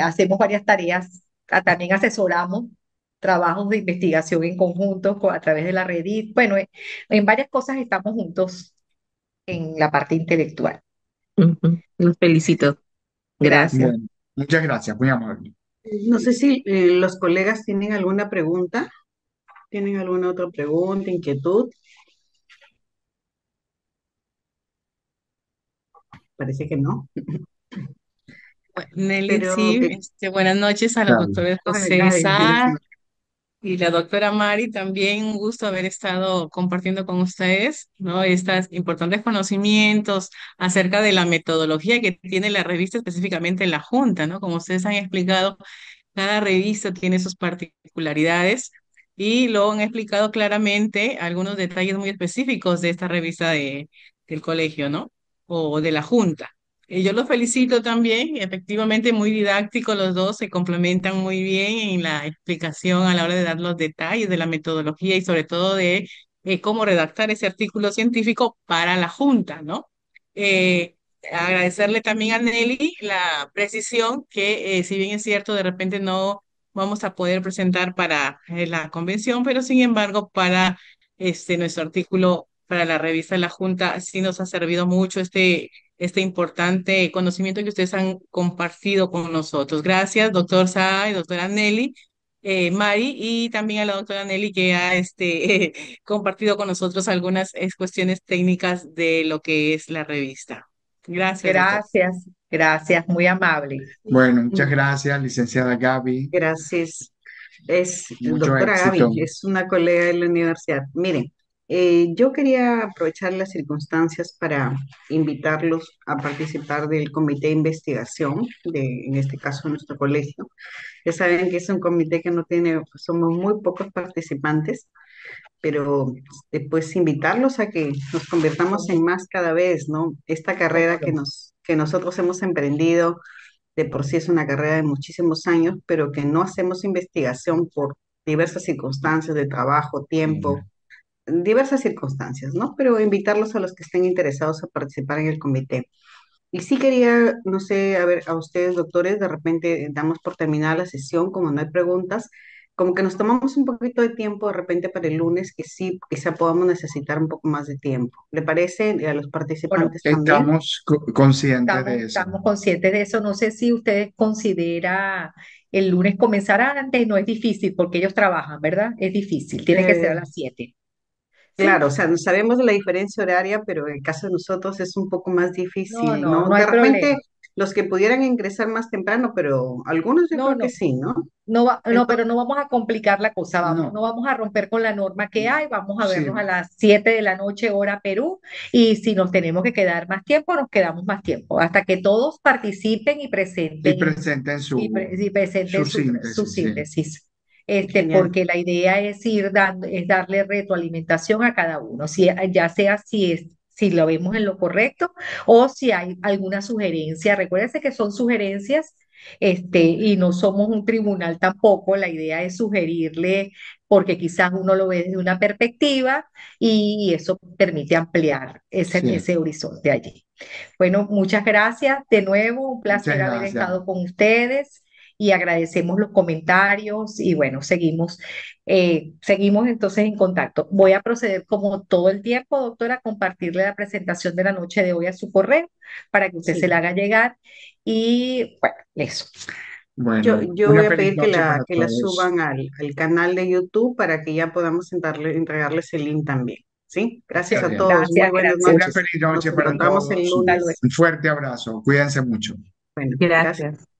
[SPEAKER 1] hacemos varias tareas, también asesoramos trabajos de investigación en conjunto a través de la red y bueno, en varias cosas estamos juntos. en la parte intelectual.
[SPEAKER 5] Ujú. Los felicito. Gracias.
[SPEAKER 1] Gracias.
[SPEAKER 3] Bueno, muchas gracias, muy amable.
[SPEAKER 2] No sé si los colegas tienen alguna pregunta, tienen alguna otra pregunta, inquietud. Parece que no,
[SPEAKER 6] Nelly,
[SPEAKER 2] pero
[SPEAKER 6] sí, buenas noches a los
[SPEAKER 3] Claro.
[SPEAKER 6] doctores José
[SPEAKER 2] Gaby,
[SPEAKER 6] Saad
[SPEAKER 2] sí.
[SPEAKER 6] y la doctora Mari. También un gusto haber estado compartiendo con ustedes, ¿no? Estos importantes conocimientos acerca de la metodología que tiene la revista, específicamente la Junta, ¿no? Como ustedes han explicado, cada revista tiene sus particularidades y lo han explicado claramente algunos detalles muy específicos de esta revista del colegio, ¿no? O de la Junta. Yo los felicito también, efectivamente muy didácticos los dos, se complementan muy bien en la explicación a la hora de dar los detalles de la metodología y sobre todo de cómo redactar ese artículo científico para la Junta, ¿no? Eh, Agradecerle también a Nelly la precisión que, si bien es cierto, de repente no vamos a poder presentar para la convención, pero sin embargo, para nuestro artículo para la revista de la Junta, sí nos ha servido mucho este importante conocimiento que ustedes han compartido con nosotros. Gracias, doctor Saa y doctora Nelly. Mari, y también a la doctora Nelly que ha compartido con nosotros algunas cuestiones técnicas de lo que es la revista. Gracias, doctor.
[SPEAKER 1] Gracias, gracias, muy amable.
[SPEAKER 3] Bueno, muchas gracias, licenciada Gaby.
[SPEAKER 2] Gracias. Es
[SPEAKER 3] Mucho
[SPEAKER 2] doctora Gaby,
[SPEAKER 3] éxito.
[SPEAKER 2] es una colega de la universidad. Miren, yo quería aprovechar las circunstancias para invitarlos a participar del comité de investigación, en este caso nuestro colegio. Ya saben que es un comité que no tiene, somos muy pocos participantes, pero pues invitarlos a que nos convirtamos en más cada vez, ¿no? Esta
[SPEAKER 1] Cómo
[SPEAKER 2] carrera
[SPEAKER 1] no.
[SPEAKER 2] que nosotros hemos emprendido de por sí es una carrera de muchísimos años, pero que no hacemos investigación por diversas circunstancias de trabajo, tiempo, diversas circunstancias, ¿no? Pero invitarlos a los que estén interesados a participar en el comité. Y sí quería, no sé, a ver, a ustedes, doctores, de repente damos por terminada la sesión, como no hay preguntas, como que nos tomamos un poquito de tiempo de repente para el lunes, que sí, quizá podamos necesitar un poco más de tiempo. ¿Le parece? Y a los
[SPEAKER 1] Bueno,
[SPEAKER 2] participantes también.
[SPEAKER 3] Estamos conscientes de eso.
[SPEAKER 1] estamos conscientes de eso. No sé si usted considera el lunes comenzar antes, no es difícil porque ellos trabajan, ¿verdad? Es difícil, tiene que ser a
[SPEAKER 2] Eh,
[SPEAKER 1] las 7.
[SPEAKER 2] Claro, o
[SPEAKER 1] ¿Sí?
[SPEAKER 2] sea, sabemos de la diferencia horaria, pero en el caso de nosotros es un poco más
[SPEAKER 1] No,
[SPEAKER 2] difícil,
[SPEAKER 1] no,
[SPEAKER 2] ¿no?
[SPEAKER 1] no
[SPEAKER 2] De
[SPEAKER 1] hay
[SPEAKER 2] repente
[SPEAKER 1] problema.
[SPEAKER 2] los que pudieran ingresar más temprano, pero algunos yo
[SPEAKER 1] No,
[SPEAKER 2] creo que
[SPEAKER 1] no.
[SPEAKER 2] sí, ¿no?
[SPEAKER 1] No, pero
[SPEAKER 2] Entonces,
[SPEAKER 1] no vamos a complicar la cosa, no
[SPEAKER 3] No,
[SPEAKER 1] vamos a romper con la norma que hay, vamos a vernos a
[SPEAKER 3] sí,
[SPEAKER 1] las 7 de la noche, hora Perú, y si nos tenemos que quedar más tiempo, nos quedamos más tiempo, hasta que todos participen y
[SPEAKER 3] y
[SPEAKER 1] presenten,
[SPEAKER 3] presenten
[SPEAKER 1] y presenten
[SPEAKER 3] su
[SPEAKER 1] su
[SPEAKER 3] síntesis, sí.
[SPEAKER 1] síntesis.
[SPEAKER 2] genial.
[SPEAKER 1] Porque la idea es ir dando, es darle retroalimentación a cada uno, si, ya sea si lo vemos en lo correcto o si hay alguna sugerencia. Recuérdense que son sugerencias, y no somos un tribunal tampoco. La idea es sugerirle, porque quizás uno lo ve desde una perspectiva y eso permite ampliar
[SPEAKER 3] Sí,
[SPEAKER 1] ese horizonte allí. Bueno, muchas gracias de nuevo, un
[SPEAKER 3] muchas
[SPEAKER 1] placer haber
[SPEAKER 3] gracias.
[SPEAKER 1] estado con ustedes y agradecemos los comentarios y bueno, seguimos entonces en contacto. Voy a proceder como todo el tiempo, doctora, a compartirle la presentación de la noche de hoy a su correo para que usted se la
[SPEAKER 2] Sí.
[SPEAKER 1] haga llegar y bueno, eso.
[SPEAKER 3] Bueno,
[SPEAKER 2] Yo voy
[SPEAKER 3] una
[SPEAKER 2] a
[SPEAKER 3] feliz
[SPEAKER 2] pedir
[SPEAKER 3] noche para
[SPEAKER 2] que la
[SPEAKER 3] todos.
[SPEAKER 2] suban al canal de YouTube para que ya podamos entregarles el link también. ¿Sí? Gracias
[SPEAKER 3] Está
[SPEAKER 2] a
[SPEAKER 3] bien.
[SPEAKER 2] todos. Muy
[SPEAKER 1] Gracias,
[SPEAKER 2] buenas
[SPEAKER 1] gracias.
[SPEAKER 3] Una
[SPEAKER 2] noches.
[SPEAKER 3] feliz
[SPEAKER 2] Nos
[SPEAKER 3] noche para
[SPEAKER 2] encontramos el
[SPEAKER 3] todos.
[SPEAKER 1] Hasta luego.
[SPEAKER 2] lunes.
[SPEAKER 3] Un fuerte abrazo. Cuídense mucho.
[SPEAKER 2] Bueno, gracias.
[SPEAKER 5] Gracias.